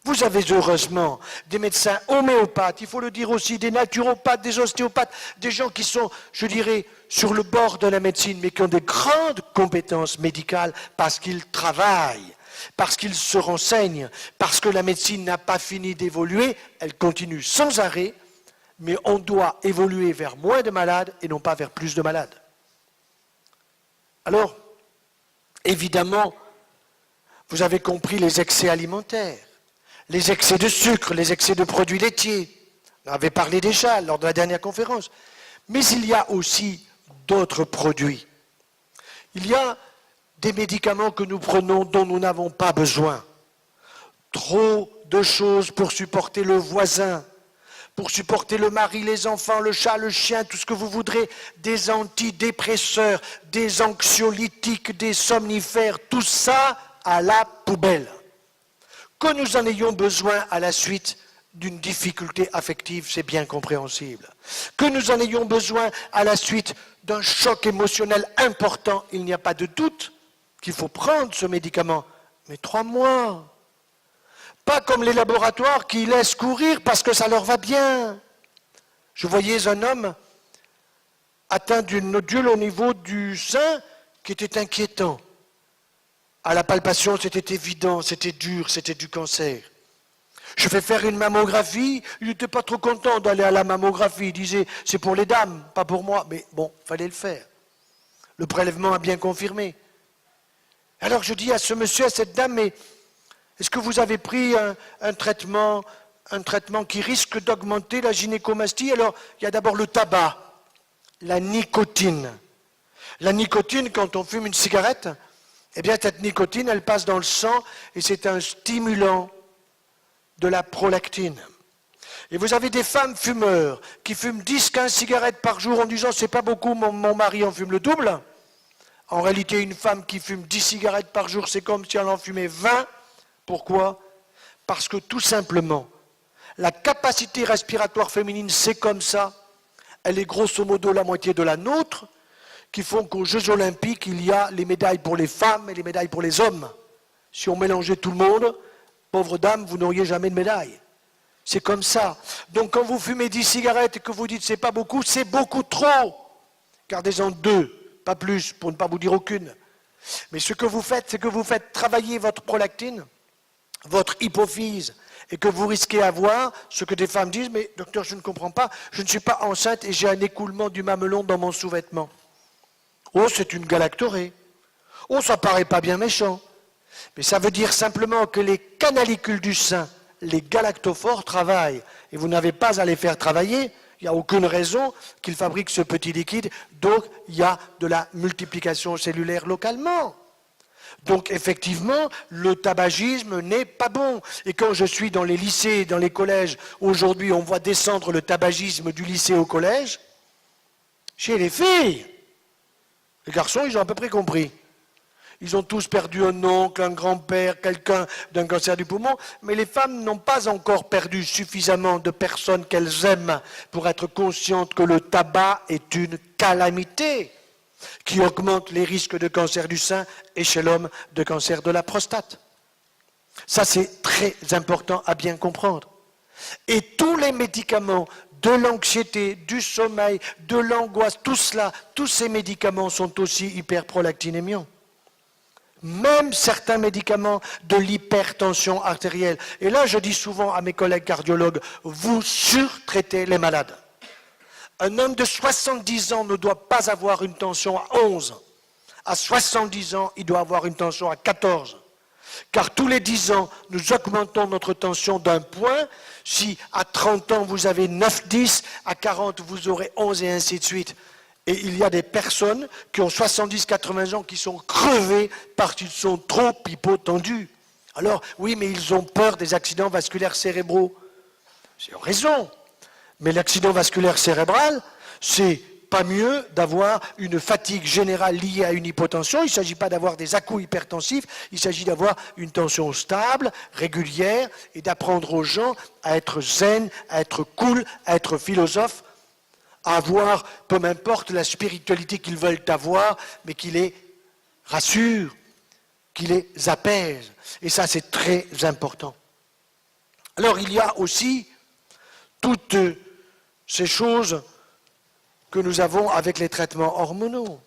Vous avez heureusement des médecins homéopathes, il faut le dire aussi, des naturopathes, des ostéopathes, des gens qui sont, je dirais, sur le bord de la médecine, mais qui ont des grandes compétences médicales parce qu'ils travaillent, parce qu'ils se renseignent, parce que la médecine n'a pas fini d'évoluer, elle continue sans arrêt, mais on doit évoluer vers moins de malades et non pas vers plus de malades. Alors, évidemment, vous avez compris les excès alimentaires, les excès de sucre, les excès de produits laitiers. On en avait parlé déjà lors de la dernière conférence. Mais il y a aussi d'autres produits. Il y a des médicaments que nous prenons dont nous n'avons pas besoin. Trop de choses pour supporter le voisin, pour supporter le mari, les enfants, le chat, le chien, tout ce que vous voudrez, des antidépresseurs, des anxiolytiques, des somnifères, tout ça à la poubelle. Que nous en ayons besoin à la suite d'une difficulté affective, c'est bien compréhensible. Que nous en ayons besoin à la suite d'un choc émotionnel important, il n'y a pas de doute qu'il faut prendre ce médicament. Mais 3 mois. Pas comme les laboratoires qui laissent courir parce que ça leur va bien. Je voyais un homme atteint d'une nodule au niveau du sein qui était inquiétant. À la palpation, c'était évident, c'était dur, c'était du cancer. Je fais faire une mammographie, il n'était pas trop content d'aller à la mammographie, il disait, c'est pour les dames, pas pour moi, mais bon, il fallait le faire. Le prélèvement a bien confirmé. Alors je dis à ce monsieur, à cette dame, mais est-ce que vous avez pris un traitement qui risque d'augmenter la gynécomastie? Alors, il y a d'abord le tabac, la nicotine. La nicotine, quand on fume une cigarette, eh bien, cette nicotine, elle passe dans le sang et c'est un stimulant de la prolactine. Et vous avez des femmes fumeurs qui fument 10-15 cigarettes par jour en disant « c'est pas beaucoup, mon mari en fume le double ». En réalité, une femme qui fume 10 cigarettes par jour, c'est comme si elle en fumait 20. Pourquoi? Parce que tout simplement, la capacité respiratoire féminine, c'est comme ça. Elle est grosso modo la moitié de la nôtre, qui font qu'aux Jeux Olympiques, il y a les médailles pour les femmes et les médailles pour les hommes. Si on mélangeait tout le monde, pauvre dame, vous n'auriez jamais de médaille. C'est comme ça. Donc quand vous fumez 10 cigarettes et que vous dites c'est pas beaucoup, c'est beaucoup trop. Gardez-en 2, pas plus, pour ne pas vous dire aucune. Mais ce que vous faites, c'est que vous faites travailler votre prolactine, votre hypophyse, et que vous risquez avoir ce que des femmes disent, mais docteur, je ne comprends pas, je ne suis pas enceinte et j'ai un écoulement du mamelon dans mon sous-vêtement. Oh, c'est une galactorée. Oh, ça paraît pas bien méchant. Mais ça veut dire simplement que les canalicules du sein, les galactophores, travaillent. Et vous n'avez pas à les faire travailler. Il n'y a aucune raison qu'ils fabriquent ce petit liquide. Donc, il y a de la multiplication cellulaire localement. Donc, effectivement, le tabagisme n'est pas bon. Et quand je suis dans les lycées, dans les collèges, aujourd'hui, on voit descendre le tabagisme du lycée au collège. Chez les filles, les garçons, ils ont à peu près compris. Ils ont tous perdu un oncle, un grand-père, quelqu'un d'un cancer du poumon, mais les femmes n'ont pas encore perdu suffisamment de personnes qu'elles aiment pour être conscientes que le tabac est une calamité qui augmente les risques de cancer du sein et chez l'homme de cancer de la prostate. Ça, c'est très important à bien comprendre. Et tous les médicaments de l'anxiété, du sommeil, de l'angoisse, tout cela, tous ces médicaments sont aussi hyperprolactinémiants. Même certains médicaments de l'hypertension artérielle. Et là, je dis souvent à mes collègues cardiologues, vous surtraitez les malades. Un homme de 70 ans ne doit pas avoir une tension à 11. À 70 ans, il doit avoir une tension à 14. Car tous les 10 ans, nous augmentons notre tension d'un point. Si à 30 ans, vous avez 9-10, à 40, vous aurez 11 et ainsi de suite. Et il y a des personnes qui ont 70-80 ans qui sont crevées parce qu'ils sont trop hypotendus. Alors, oui, mais ils ont peur des accidents vasculaires cérébraux. Ils ont raison. Mais l'accident vasculaire cérébral, c'est pas mieux d'avoir une fatigue générale liée à une hypotension. Il ne s'agit pas d'avoir des à-coups hypertensifs, il s'agit d'avoir une tension stable, régulière, et d'apprendre aux gens à être zen, à être cool, à être philosophes, à avoir, peu m'importe la spiritualité qu'ils veulent avoir, mais qui les rassure, qui les apaise. Et ça, c'est très important. Alors, il y a aussi toutes ces choses que nous avons avec les traitements hormonaux.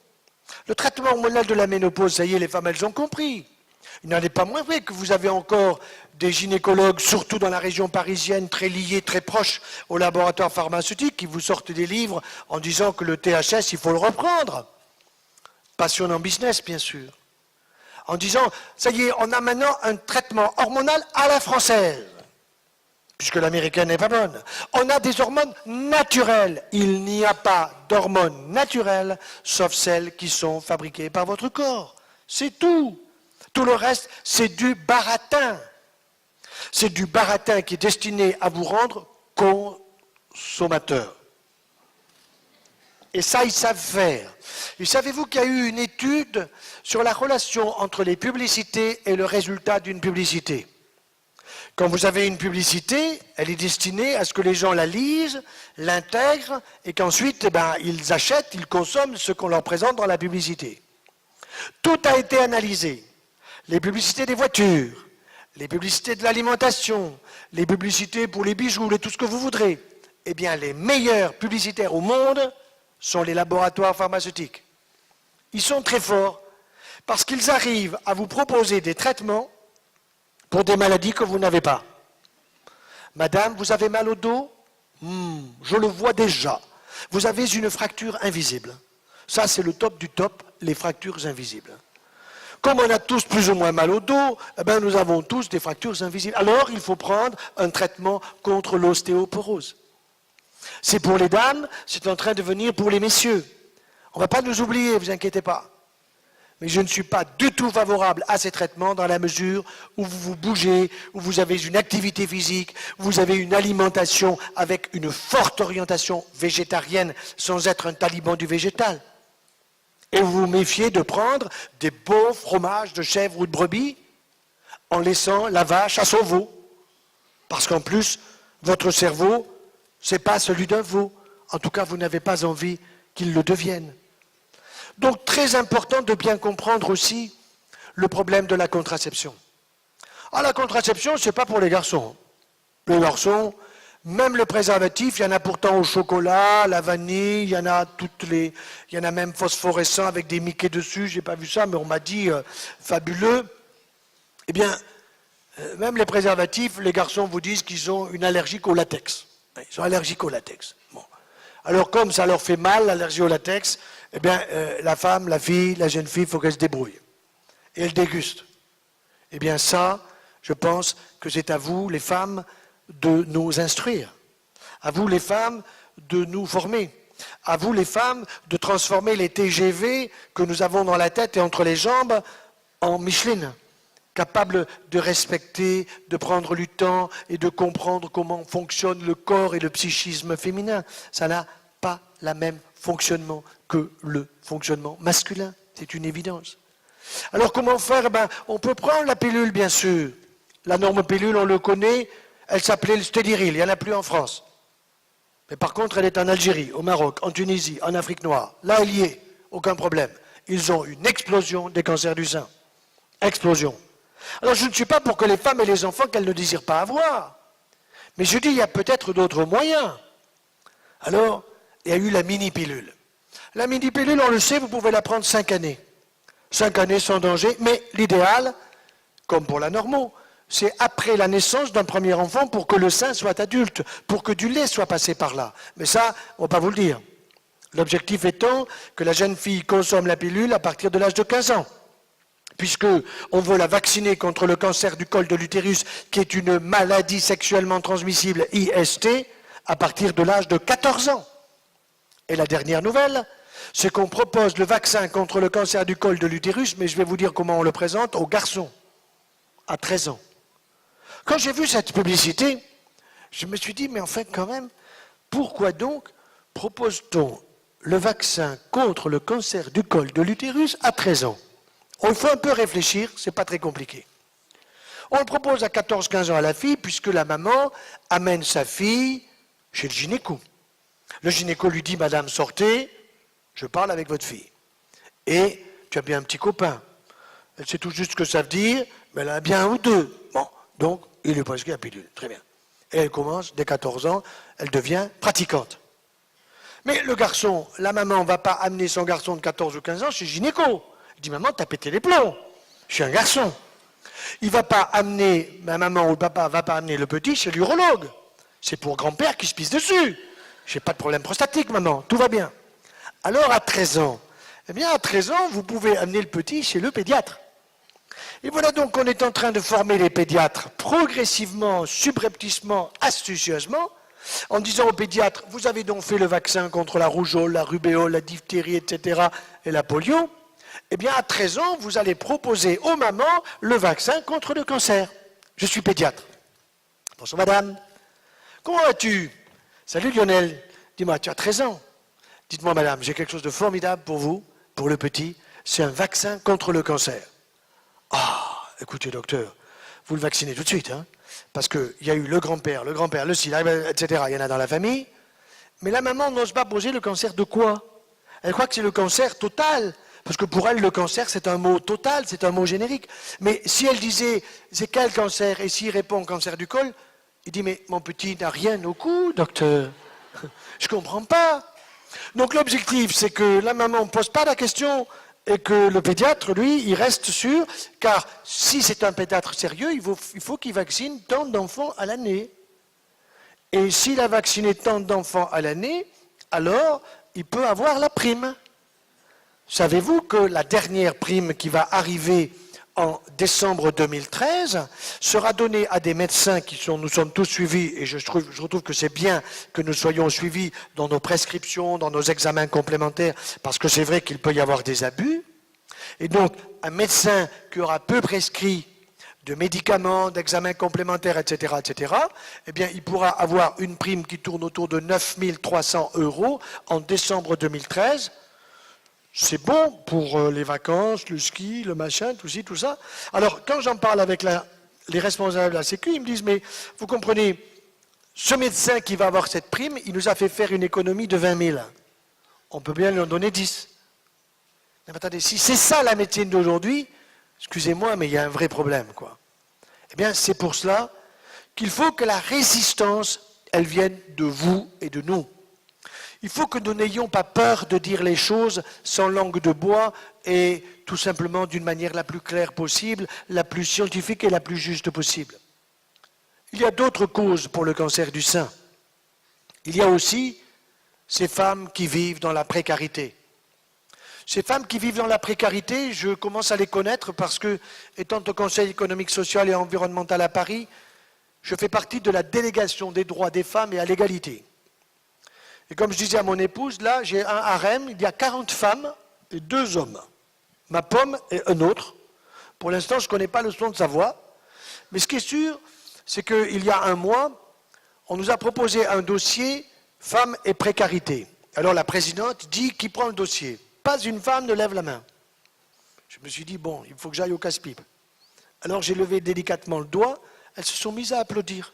Le traitement hormonal de la ménopause, ça y est, les femmes, elles ont compris. Il n'en est pas moins vrai que vous avez encore des gynécologues, surtout dans la région parisienne, très liés, très proches au laboratoire pharmaceutique, qui vous sortent des livres en disant que le THS, il faut le reprendre. Passionnant business, bien sûr. En disant, ça y est, on a maintenant un traitement hormonal à la française, puisque l'américaine n'est pas bonne. On a des hormones naturelles. Il n'y a pas d'hormones naturelles, sauf celles qui sont fabriquées par votre corps. C'est tout. Tout le reste, c'est du baratin. C'est du baratin qui est destiné à vous rendre consommateur. Et ça, ils savent faire. Et savez-vous qu'il y a eu une étude sur la relation entre les publicités et le résultat d'une publicité? Quand vous avez une publicité, elle est destinée à ce que les gens la lisent, l'intègrent, et qu'ensuite, ils achètent, ils consomment ce qu'on leur présente dans la publicité. Tout a été analysé. Les publicités des voitures, les publicités de l'alimentation, les publicités pour les bijoux, tout ce que vous voudrez. Eh bien, les meilleurs publicitaires au monde sont les laboratoires pharmaceutiques. Ils sont très forts parce qu'ils arrivent à vous proposer des traitements pour des maladies que vous n'avez pas. Madame, vous avez mal au dos? Je le vois déjà. Vous avez une fracture invisible. Ça, c'est le top du top, les fractures invisibles. Comme on a tous plus ou moins mal au dos, nous avons tous des fractures invisibles. Alors, il faut prendre un traitement contre l'ostéoporose. C'est pour les dames, c'est en train de venir pour les messieurs. On ne va pas nous oublier, vous inquiétez pas. Mais je ne suis pas du tout favorable à ces traitements dans la mesure où vous vous bougez, où vous avez une activité physique, où vous avez une alimentation avec une forte orientation végétarienne sans être un taliban du végétal. Et vous vous méfiez de prendre des beaux fromages de chèvre ou de brebis en laissant la vache à son veau. Parce qu'en plus, votre cerveau, ce n'est pas celui d'un veau. En tout cas, vous n'avez pas envie qu'il le devienne. Donc, très important de bien comprendre aussi le problème de la contraception. La contraception, ce n'est pas pour les garçons. Les garçons, même le préservatif, il y en a pourtant au chocolat, la vanille, il y en a même phosphorescent avec des Mickey dessus, je n'ai pas vu ça, mais on m'a dit fabuleux. Eh bien, même les préservatifs, les garçons vous disent qu'ils ont une allergie au latex. Ils sont allergiques au latex. Bon. Alors, comme ça leur fait mal, l'allergie au latex, eh bien, la femme, la fille, la jeune fille, il faut qu'elle se débrouille. Et elle déguste. Eh bien, ça, je pense que c'est à vous, les femmes, de nous instruire. À vous, les femmes, de nous former. À vous, les femmes, de transformer les TGV que nous avons dans la tête et entre les jambes en Micheline, capables de respecter, de prendre du temps et de comprendre comment fonctionne le corps et le psychisme féminin. Ça n'a pas le même fonctionnement que le fonctionnement masculin. C'est une évidence. Alors comment faire? On peut prendre la pilule, bien sûr. La norme pilule, on le connaît, elle s'appelait le Stédiril, il n'y en a plus en France. Mais par contre, elle est en Algérie, au Maroc, en Tunisie, en Afrique noire. Là, elle y est, aucun problème. Ils ont une explosion des cancers du sein. Explosion. Alors je ne suis pas pour que les femmes et les enfants qu'elles ne désirent pas avoir. Mais je dis, il y a peut-être d'autres moyens. Alors, il y a eu la mini-pilule. La mini-pilule, on le sait, vous pouvez la prendre 5 années. 5 années sans danger, mais l'idéal, comme pour la normo, c'est après la naissance d'un premier enfant pour que le sein soit adulte, pour que du lait soit passé par là. Mais ça, on ne va pas vous le dire. L'objectif étant que la jeune fille consomme la pilule à partir de l'âge de 15 ans. Puisqu'on veut la vacciner contre le cancer du col de l'utérus, qui est une maladie sexuellement transmissible IST, à partir de l'âge de 14 ans. Et la dernière nouvelle, c'est qu'on propose le vaccin contre le cancer du col de l'utérus, mais je vais vous dire comment on le présente, aux garçons, à 13 ans. Quand j'ai vu cette publicité, je me suis dit, mais enfin quand même, pourquoi donc propose-t-on le vaccin contre le cancer du col de l'utérus à 13 ans? Il faut un peu réfléchir, c'est pas très compliqué. On le propose à 14-15 ans à la fille, puisque la maman amène sa fille chez le gynéco. Le gynéco lui dit, madame, sortez, je parle avec votre fille. Et tu as bien un petit copain. Elle sait tout juste ce que ça veut dire, mais elle en a bien un ou deux. Bon, donc, il lui prescrit la pilule. Très bien. Et elle commence, dès 14 ans, elle devient pratiquante. Mais le garçon, la maman ne va pas amener son garçon de 14 ou 15 ans chez le gynéco. Il dit, maman, t'as pété les plombs. Je suis un garçon. Il ne va pas amener, ma maman ou le papa ne va pas amener le petit chez l'urologue. C'est pour grand-père qui se pisse dessus. Je n'ai pas de problème prostatique, maman, tout va bien. Alors, à 13 ans, eh bien, à 13 ans, vous pouvez amener le petit chez le pédiatre. Et voilà donc qu'on est en train de former les pédiatres progressivement, subrepticement, astucieusement, en disant aux pédiatres, vous avez donc fait le vaccin contre la rougeole, la rubéole, la diphtérie, etc., et la polio. Eh bien, à 13 ans, vous allez proposer aux mamans le vaccin contre le cancer. Je suis pédiatre. Bonjour madame. Comment vas-tu? Salut Lionel. Dis-moi, tu as 13 ans. Dites-moi madame, j'ai quelque chose de formidable pour vous, pour le petit. C'est un vaccin contre le cancer. Ah, écoutez docteur, vous le vaccinez tout de suite, hein, parce qu'il y a eu le grand-père, le sida, etc. Il y en a dans la famille. Mais la maman n'ose pas poser le cancer de quoi? Elle croit que c'est le cancer total. Parce que pour elle, le cancer, c'est un mot total, c'est un mot générique. Mais si elle disait, c'est quel cancer? Et s'il répond cancer du col, il dit, mais mon petit n'a rien au cou, docteur. Je ne comprends pas. Donc l'objectif, c'est que la maman ne pose pas la question et que le pédiatre, lui, il reste sûr, car si c'est un pédiatre sérieux, il faut qu'il vaccine tant d'enfants à l'année. Et s'il a vacciné tant d'enfants à l'année, alors il peut avoir la prime. Savez-vous que la dernière prime qui va arriver en décembre 2013 sera donnée à des médecins nous sommes tous suivis, et je trouve que c'est bien que nous soyons suivis dans nos prescriptions, dans nos examens complémentaires, parce que c'est vrai qu'il peut y avoir des abus. Et donc, un médecin qui aura peu prescrit de médicaments, d'examens complémentaires, etc., eh bien, il pourra avoir une prime qui tourne autour de 9 300 € en décembre 2013. C'est bon pour les vacances, le ski, le machin, tout ci, tout ça. Alors, quand j'en parle avec les responsables de la Sécu, ils me disent, mais vous comprenez, ce médecin qui va avoir cette prime, il nous a fait faire une économie de 20 000. On peut bien lui en donner 10. Mais attendez, si c'est ça la médecine d'aujourd'hui, excusez-moi, mais il y a un vrai problème, quoi. Eh bien, c'est pour cela qu'il faut que la résistance, elle vienne de vous et de nous. Il faut que nous n'ayons pas peur de dire les choses sans langue de bois et tout simplement d'une manière la plus claire possible, la plus scientifique et la plus juste possible. Il y a d'autres causes pour le cancer du sein. Il y a aussi ces femmes qui vivent dans la précarité. Ces femmes qui vivent dans la précarité, je commence à les connaître parce que, étant au Conseil économique, social et environnemental à Paris, je fais partie de la délégation des droits des femmes et à l'égalité. Et comme je disais à mon épouse, là, j'ai un harem, il y a 40 femmes et 2 hommes. Ma pomme et un autre. Pour l'instant, je ne connais pas le son de sa voix. Mais ce qui est sûr, c'est qu'il y a un mois, on nous a proposé un dossier femmes et précarité. Alors la présidente dit qui prend le dossier. Pas une femme ne lève la main. Je me suis dit, bon, il faut que j'aille au casse-pipe. Alors j'ai levé délicatement le doigt, elles se sont mises à applaudir.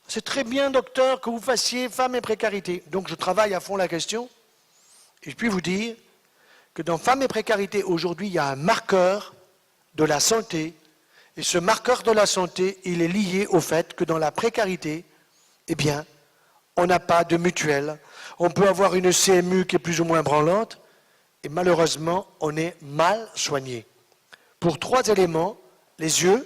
C'est très bien, docteur, que vous fassiez femmes et précarité. Donc je travaille à fond la question. Et je puis vous dire que dans femmes et précarité, aujourd'hui, il y a un marqueur de la santé. Et ce marqueur de la santé, il est lié au fait que dans la précarité, eh bien, on n'a pas de mutuelle. On peut avoir une CMU qui est plus ou moins branlante. Et malheureusement, on est mal soigné. Pour 3 éléments, les yeux,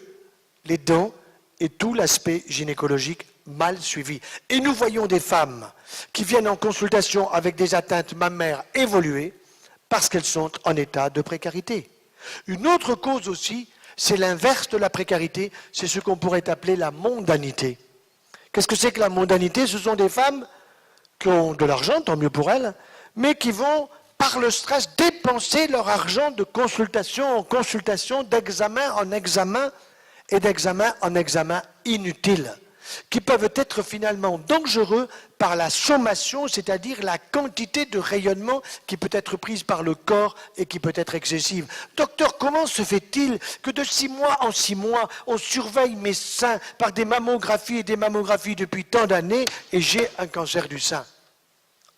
les dents et tout l'aspect gynécologique mal suivi. Et nous voyons des femmes qui viennent en consultation avec des atteintes mammaires évoluées parce qu'elles sont en état de précarité. Une autre cause aussi, c'est l'inverse de la précarité, c'est ce qu'on pourrait appeler la mondanité. Qu'est-ce que c'est que la mondanité? Ce sont des femmes qui ont de l'argent, tant mieux pour elles, mais qui vont, par le stress, dépenser leur argent de consultation en consultation, d'examen en examen et d'examen en examen inutile, qui peuvent être finalement dangereux par la sommation, c'est-à-dire la quantité de rayonnement qui peut être prise par le corps et qui peut être excessive. Docteur, comment se fait-il que de 6 mois en 6 mois, on surveille mes seins par des mammographies et des mammographies depuis tant d'années et j'ai un cancer du sein?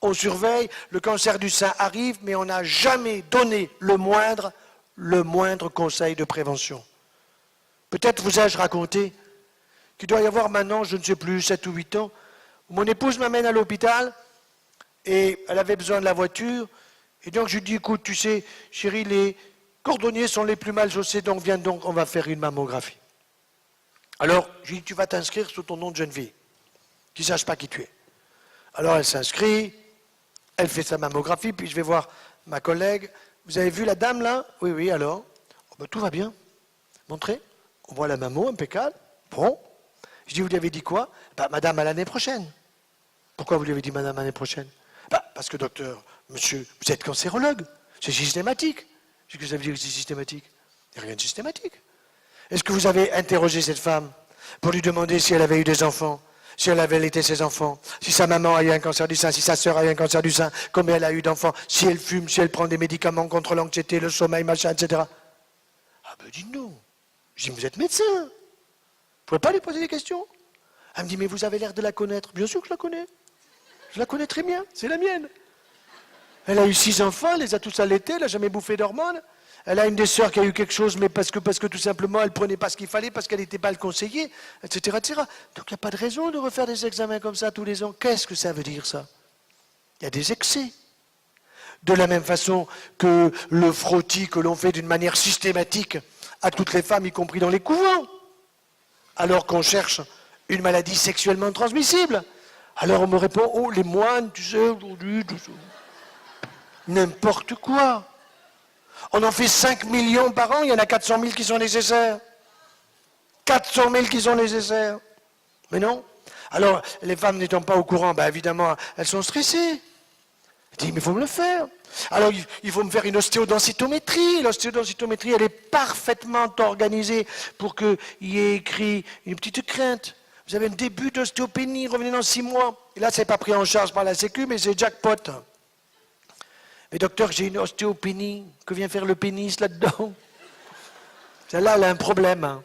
On surveille, le cancer du sein arrive, mais on n'a jamais donné le moindre conseil de prévention. Peut-être vous ai-je raconté qu'il doit y avoir maintenant, je ne sais plus, 7 ou 8 ans, où mon épouse m'amène à l'hôpital et elle avait besoin de la voiture. Et donc je lui dis, écoute, tu sais, chérie, les cordonniers sont les plus mal chaussés, donc viens donc, on va faire une mammographie. Alors, je lui dis, tu vas t'inscrire sous ton nom de jeune fille, qui ne sache pas qui tu es. Alors elle s'inscrit, elle fait sa mammographie, puis je vais voir ma collègue. Vous avez vu la dame là? Oui, oui, alors? Oh, ben, tout va bien. Montrez. On voit la mammo, impeccable. Bon. Je dis, vous lui avez dit quoi? Ben, madame, à l'année prochaine. Pourquoi vous lui avez dit madame à l'année prochaine? Ben, parce que docteur, monsieur, vous êtes cancérologue. C'est systématique. Qu'est-ce que ça veut dire que c'est systématique? Il n'y a rien de systématique. Est-ce que vous avez interrogé cette femme pour lui demander si elle avait eu des enfants, si elle avait allaité ses enfants, si sa maman a eu un cancer du sein, si sa sœur a eu un cancer du sein, combien elle a eu d'enfants, si elle fume, si elle prend des médicaments contre l'anxiété, le sommeil, machin, etc. Ah ben dites-nous. Je dis, vous êtes médecin. Vous ne pouvez pas lui poser des questions? Elle me dit, mais vous avez l'air de la connaître. Bien sûr que je la connais. Je la connais très bien, c'est la mienne. Elle a eu 6 enfants, elle les a tous allaités, elle n'a jamais bouffé d'hormones. Elle a une des sœurs qui a eu quelque chose, mais parce que tout simplement, elle ne prenait pas ce qu'il fallait, parce qu'elle n'était pas le conseiller, etc., etc. Donc il n'y a pas de raison de refaire des examens comme ça tous les ans. Qu'est-ce que ça veut dire, ça? Il y a des excès. De la même façon que le frottis que l'on fait d'une manière systématique à toutes les femmes, y compris dans les couvents, alors qu'on cherche une maladie sexuellement transmissible. Alors on me répond, oh, les moines, tu sais, aujourd'hui, tout ça. N'importe quoi. On en fait 5 millions par an, il y en a 400 000 qui sont nécessaires. 400 000 qui sont nécessaires. Mais non. Alors, les femmes n'étant pas au courant, ben évidemment, elles sont stressées. Elles disent, mais il faut me le faire. Alors, il faut me faire une ostéodensitométrie. L'ostéodensitométrie, elle est parfaitement organisée pour qu'il y ait écrit une petite crainte. Vous avez un début d'ostéopénie, revenez dans 6 mois. Et là, ce n'est pas pris en charge par la Sécu, mais c'est jackpot. Mais docteur, j'ai une ostéopénie. Que vient faire le pénis là-dedans? Celle-là, elle a un problème.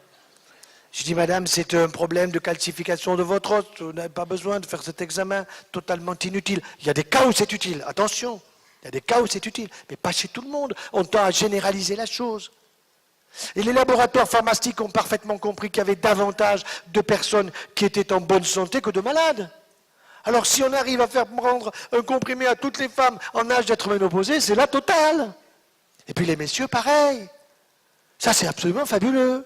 Je dis, madame, c'est un problème de calcification de votre os. Vous n'avez pas besoin de faire cet examen totalement inutile. Il y a des cas où c'est utile, attention. Il y a des cas où c'est utile, mais pas chez tout le monde. On tend à généraliser la chose. Et les laboratoires pharmaceutiques ont parfaitement compris qu'il y avait davantage de personnes qui étaient en bonne santé que de malades. Alors si on arrive à faire prendre un comprimé à toutes les femmes en âge d'être ménopausées, c'est la totale. Et puis les messieurs, pareil. Ça, c'est absolument fabuleux.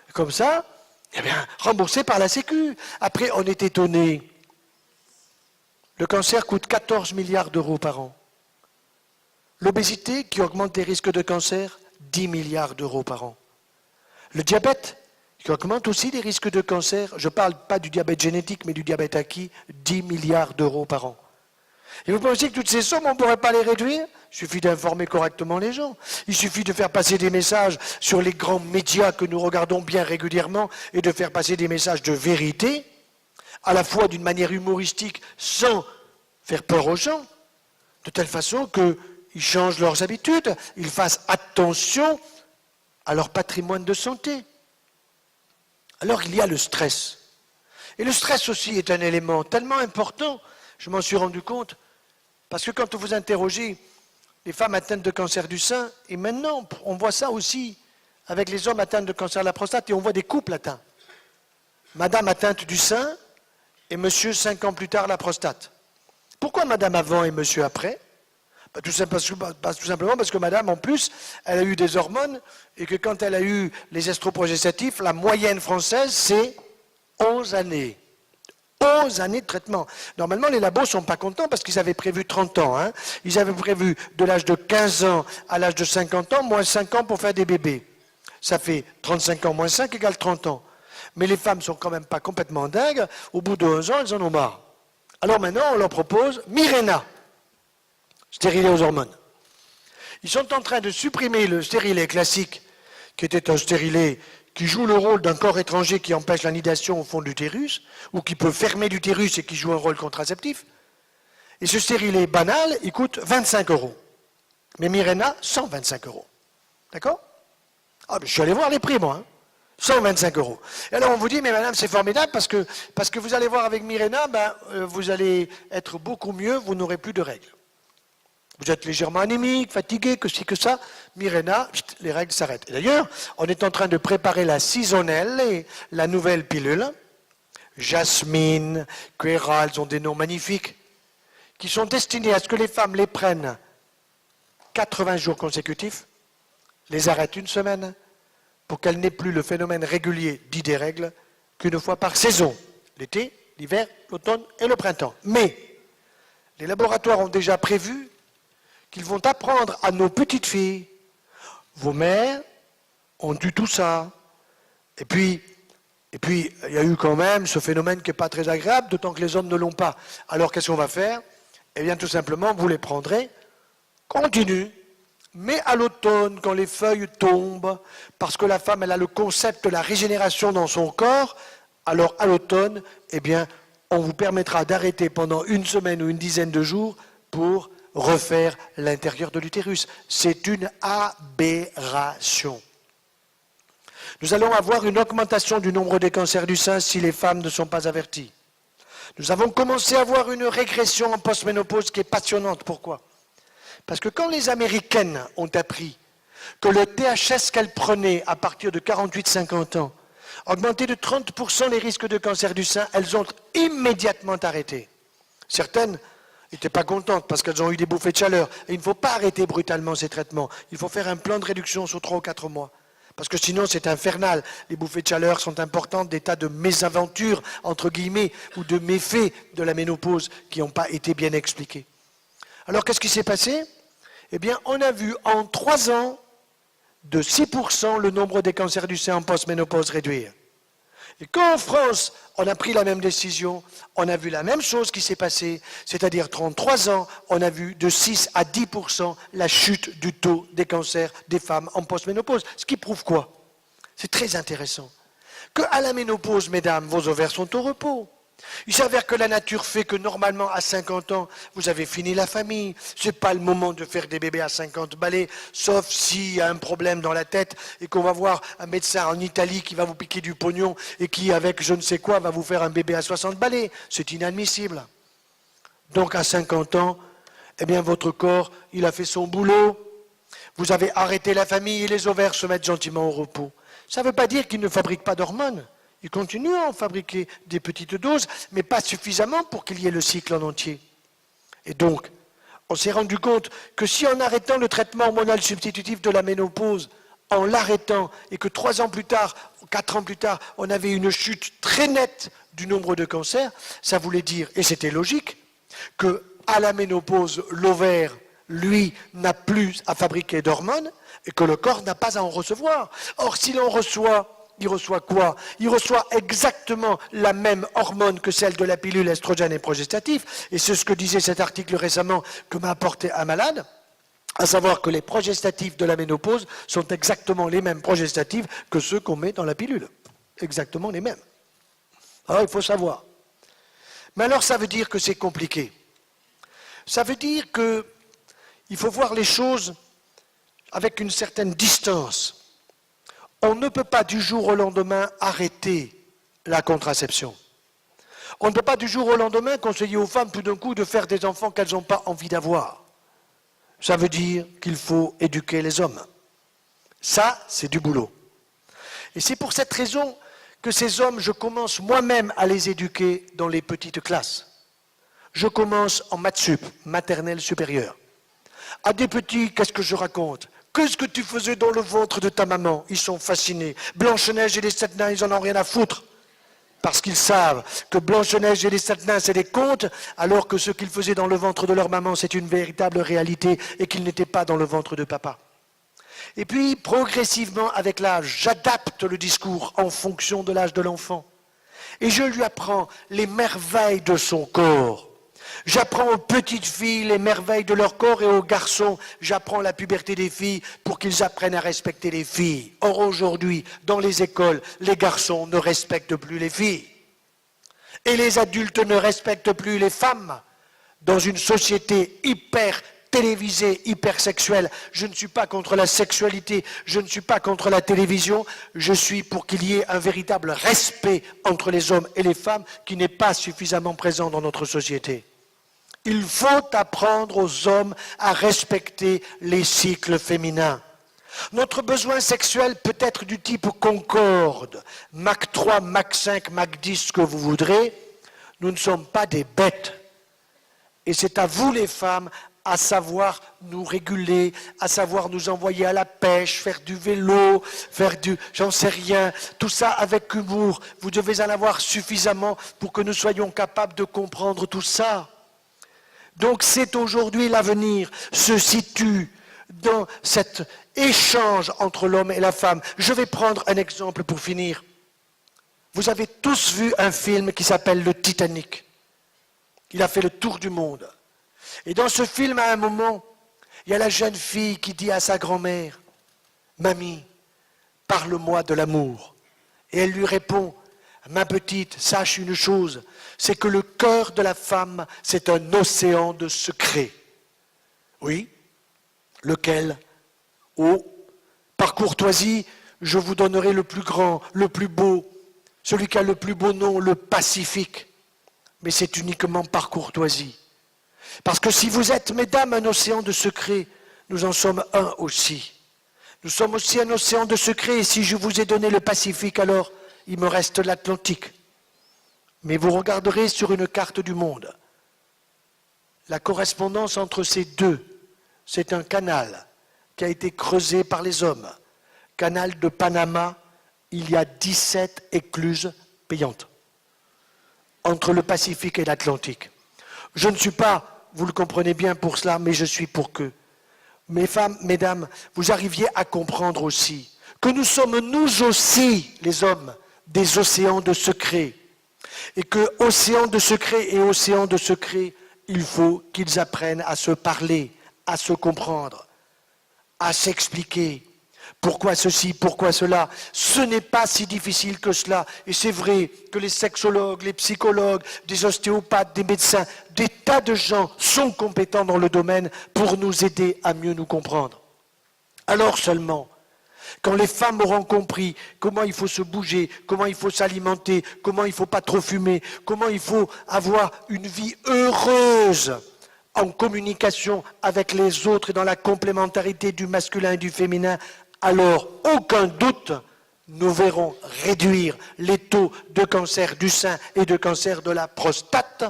Et comme ça, eh bien, remboursé par la Sécu. Après, on est étonné. Le cancer coûte 14 milliards d'euros par an. L'obésité, qui augmente les risques de cancer, 10 milliards d'euros par an. Le diabète, qui augmente aussi les risques de cancer, je ne parle pas du diabète génétique, mais du diabète acquis, 10 milliards d'euros par an. Et vous pensez que toutes ces sommes, on ne pourrait pas les réduire? Il suffit d'informer correctement les gens. Il suffit de faire passer des messages sur les grands médias que nous regardons bien régulièrement et de faire passer des messages de vérité, à la fois d'une manière humoristique, sans faire peur aux gens, de telle façon que ils changent leurs habitudes, ils fassent attention à leur patrimoine de santé. Alors il y a le stress. Et le stress aussi est un élément tellement important, je m'en suis rendu compte, parce que quand vous interrogez les femmes atteintes de cancer du sein, et maintenant on voit ça aussi avec les hommes atteints de cancer de la prostate, et on voit des couples atteints. Madame atteinte du sein, et monsieur 5 ans plus tard la prostate. Pourquoi madame avant et monsieur après? Tout simplement parce que madame, en plus, elle a eu des hormones, et que quand elle a eu les estroprogestatifs, la moyenne française, c'est 11 années. 11 années de traitement. Normalement, les labos ne sont pas contents parce qu'ils avaient prévu 30 ans. Hein. Ils avaient prévu de l'âge de 15 ans à l'âge de 50 ans, moins 5 ans pour faire des bébés. Ça fait 35 ans moins 5 égale 30 ans. Mais les femmes ne sont quand même pas complètement dingues. Au bout de 11 ans, elles en ont marre. Alors maintenant, on leur propose Mirena, stérilet aux hormones. Ils sont en train de supprimer le stérilet classique, qui était un stérilet qui joue le rôle d'un corps étranger qui empêche la nidation au fond de l'utérus, ou qui peut fermer l'utérus et qui joue un rôle contraceptif. Et ce stérilet banal, il coûte 25 €. Mais Mirena, 125 €. D'accord? Ah, je suis allé voir les prix, moi. Hein. 125 €. Et alors on vous dit, mais madame, c'est formidable parce que vous allez voir avec Mirena, vous allez être beaucoup mieux, vous n'aurez plus de règles. Vous êtes légèrement anémique, fatigué, que ci, que ça. Mirena, les règles s'arrêtent. Et d'ailleurs, on est en train de préparer la Seasonelle, la nouvelle pilule. Jasmine, Quera, elles ont des noms magnifiques, qui sont destinés à ce que les femmes les prennent 80 jours consécutifs, les arrêtent une semaine, pour qu'elles n'aient plus le phénomène régulier dit des règles qu'une fois par saison, l'été, l'hiver, l'automne et le printemps. Mais les laboratoires ont déjà prévu qu'ils vont apprendre à nos petites filles, vos mères ont dû tout ça. Et puis, il y a eu quand même ce phénomène qui n'est pas très agréable, d'autant que les hommes ne l'ont pas. Alors qu'est-ce qu'on va faire? Eh bien tout simplement, vous les prendrez, continue, mais à l'automne, quand les feuilles tombent, parce que la femme elle a le concept de la régénération dans son corps, alors à l'automne, eh bien, on vous permettra d'arrêter pendant une semaine ou une dizaine de jours pour refaire l'intérieur de l'utérus. C'est une aberration. Nous allons avoir une augmentation du nombre des cancers du sein si les femmes ne sont pas averties. Nous avons commencé à avoir une régression en post-ménopause qui est passionnante. Pourquoi? Parce que quand les Américaines ont appris que le THS qu'elles prenaient à partir de 48-50 ans augmentait de 30% les risques de cancer du sein, elles ont immédiatement arrêté. Certaines n'étaient pas contentes parce qu'elles ont eu des bouffées de chaleur. Et il ne faut pas arrêter brutalement ces traitements. Il faut faire un plan de réduction sur 3 ou 4 mois. Parce que sinon c'est infernal. Les bouffées de chaleur sont importantes, des tas de mésaventures, entre guillemets, ou de méfaits de la ménopause qui n'ont pas été bien expliqués. Alors qu'est-ce qui s'est passé? Eh bien, on a vu en 3 ans, de 6% le nombre des cancers du sein en post-ménopause réduire. Et quand en France, on a pris la même décision, on a vu la même chose qui s'est passée, c'est-à-dire 33 ans, on a vu de 6 à 10% la chute du taux des cancers des femmes en post-ménopause. Ce qui prouve quoi? C'est très intéressant. Qu'à la ménopause, mesdames, vos ovaires sont au repos. Il s'avère que la nature fait que normalement à 50 ans, vous avez fini la famille. Ce n'est pas le moment de faire des bébés à 50 balais, sauf s'il y a un problème dans la tête et qu'on va voir un médecin en Italie qui va vous piquer du pognon et qui, avec je ne sais quoi, va vous faire un bébé à 60 balais. C'est inadmissible. Donc à 50 ans, eh bien votre corps, il a fait son boulot. Vous avez arrêté la famille et les ovaires se mettent gentiment au repos. Ça ne veut pas dire qu'ils ne fabriquent pas d'hormones. Ils continuent à en fabriquer des petites doses, mais pas suffisamment pour qu'il y ait le cycle en entier. Et donc, on s'est rendu compte que si en arrêtant le traitement hormonal substitutif de la ménopause, en l'arrêtant, et que 3 ans plus tard, 4 ans plus tard, on avait une chute très nette du nombre de cancers, ça voulait dire, et c'était logique, qu'à la ménopause, l'ovaire, lui, n'a plus à fabriquer d'hormones, et que le corps n'a pas à en recevoir. Or, s'il en reçoit, il reçoit quoi? Il reçoit exactement la même hormone que celle de la pilule estrogène et progestatif. Et c'est ce que disait cet article récemment que m'a apporté un malade, à savoir que les progestatifs de la ménopause sont exactement les mêmes progestatifs que ceux qu'on met dans la pilule. Exactement les mêmes. Alors il faut savoir. Mais alors ça veut dire que c'est compliqué. Ça veut dire qu'il il faut voir les choses avec une certaine distance. On ne peut pas du jour au lendemain arrêter la contraception. On ne peut pas du jour au lendemain conseiller aux femmes tout d'un coup de faire des enfants qu'elles n'ont pas envie d'avoir. Ça veut dire qu'il faut éduquer les hommes. Ça, c'est du boulot. Et c'est pour cette raison que ces hommes, je commence moi-même à les éduquer dans les petites classes. Je commence en maths sup, maternelle supérieure. À des petits, qu'est-ce que je raconte? Qu'est-ce que tu faisais dans le ventre de ta maman? Ils sont fascinés. Blanche-Neige et les 7 nains, ils en ont rien à foutre. Parce qu'ils savent que Blanche-Neige et les 7 nains, c'est des contes, alors que ce qu'ils faisaient dans le ventre de leur maman, c'est une véritable réalité et qu'ils n'étaient pas dans le ventre de papa. Et puis, progressivement, avec l'âge, j'adapte le discours en fonction de l'âge de l'enfant. Et je lui apprends les merveilles de son corps. J'apprends aux petites filles les merveilles de leur corps et aux garçons, j'apprends la puberté des filles pour qu'ils apprennent à respecter les filles. Or aujourd'hui, dans les écoles, les garçons ne respectent plus les filles. Et les adultes ne respectent plus les femmes. Dans une société hyper télévisée, hyper sexuelle, je ne suis pas contre la sexualité, je ne suis pas contre la télévision, je suis pour qu'il y ait un véritable respect entre les hommes et les femmes qui n'est pas suffisamment présent dans notre société. Il faut apprendre aux hommes à respecter les cycles féminins. Notre besoin sexuel peut être du type concorde, Mach 3, Mach 5, Mach 10, ce que vous voudrez. Nous ne sommes pas des bêtes. Et c'est à vous les femmes à savoir nous réguler, à savoir nous envoyer à la pêche, faire du vélo, faire du, j'en sais rien, tout ça avec humour. Vous devez en avoir suffisamment pour que nous soyons capables de comprendre tout ça. Donc c'est aujourd'hui l'avenir se situe dans cet échange entre l'homme et la femme. Je vais prendre un exemple pour finir. Vous avez tous vu un film qui s'appelle Le Titanic. Il a fait le tour du monde. Et dans ce film, à un moment, il y a la jeune fille qui dit à sa grand-mère, « Mamie, parle-moi de l'amour. » Et elle lui répond, « Ma petite, sache une chose, c'est que le cœur de la femme, c'est un océan de secrets. » Oui, lequel? Oh, par courtoisie, je vous donnerai le plus grand, le plus beau, celui qui a le plus beau nom, le Pacifique. Mais c'est uniquement par courtoisie. Parce que si vous êtes, mesdames, un océan de secrets, nous en sommes un aussi. Nous sommes aussi un océan de secrets, et si je vous ai donné le Pacifique, alors il me reste l'Atlantique. Mais vous regarderez sur une carte du monde. La correspondance entre ces deux, c'est un canal qui a été creusé par les hommes. Canal de Panama, il y a 17 écluses payantes entre le Pacifique et l'Atlantique. Je ne suis pas, vous le comprenez bien pour cela, mais je suis pour que, mes femmes, mesdames, vous arriviez à comprendre aussi que nous sommes nous aussi, les hommes, des océans de secrets. Et que océans de secrets et océans de secrets, il faut qu'ils apprennent à se parler, à se comprendre, à s'expliquer. Pourquoi ceci, pourquoi cela? Ce n'est pas si difficile que cela. Et c'est vrai que les sexologues, les psychologues, des ostéopathes, des médecins, des tas de gens sont compétents dans le domaine pour nous aider à mieux nous comprendre. Alors seulement, quand les femmes auront compris comment il faut se bouger, comment il faut s'alimenter, comment il ne faut pas trop fumer, comment il faut avoir une vie heureuse en communication avec les autres et dans la complémentarité du masculin et du féminin, alors aucun doute, nous verrons réduire les taux de cancer du sein et de cancer de la prostate,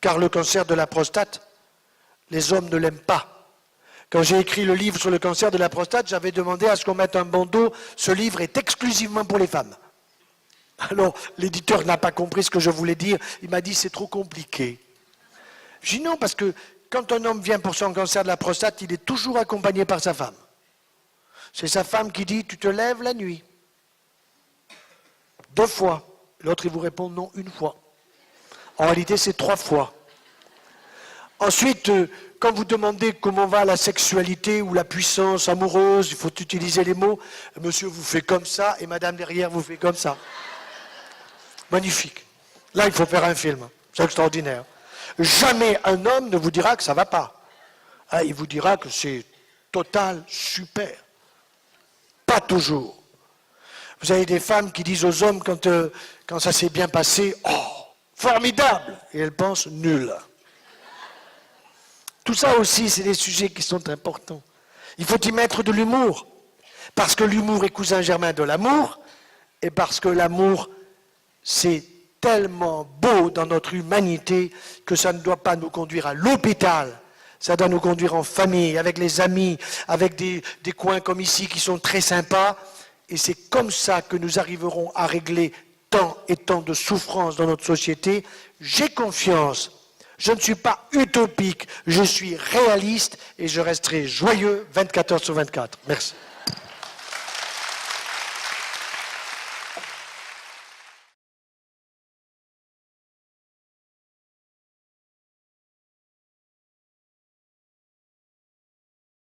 car le cancer de la prostate, les hommes ne l'aiment pas. Quand j'ai écrit le livre sur le cancer de la prostate, j'avais demandé à ce qu'on mette un bandeau, ce livre est exclusivement pour les femmes. Alors, l'éditeur n'a pas compris ce que je voulais dire, il m'a dit c'est trop compliqué. J'ai dit non, parce que quand un homme vient pour son cancer de la prostate, il est toujours accompagné par sa femme. C'est sa femme qui dit, tu te lèves la nuit. 2 fois. L'autre, il vous répond, non, 1 fois. En réalité, c'est 3 fois. Ensuite, quand vous demandez comment va la sexualité ou la puissance amoureuse, il faut utiliser les mots. Monsieur vous fait comme ça et madame derrière vous fait comme ça. Magnifique. Là, il faut faire un film. C'est extraordinaire. Jamais un homme ne vous dira que ça ne va pas. Ah, il vous dira que c'est total, super. Pas toujours. Vous avez des femmes qui disent aux hommes quand ça s'est bien passé, « Oh, formidable !» Et elles pensent « nul ». Tout ça aussi, c'est des sujets qui sont importants. Il faut y mettre de l'humour, parce que l'humour est cousin germain de l'amour, et parce que l'amour, c'est tellement beau dans notre humanité que ça ne doit pas nous conduire à l'hôpital. Ça doit nous conduire en famille, avec les amis, avec des coins comme ici qui sont très sympas. Et c'est comme ça que nous arriverons à régler tant et tant de souffrances dans notre société. J'ai confiance. Je ne suis pas utopique, je suis réaliste et je resterai joyeux 24 heures sur 24. Merci.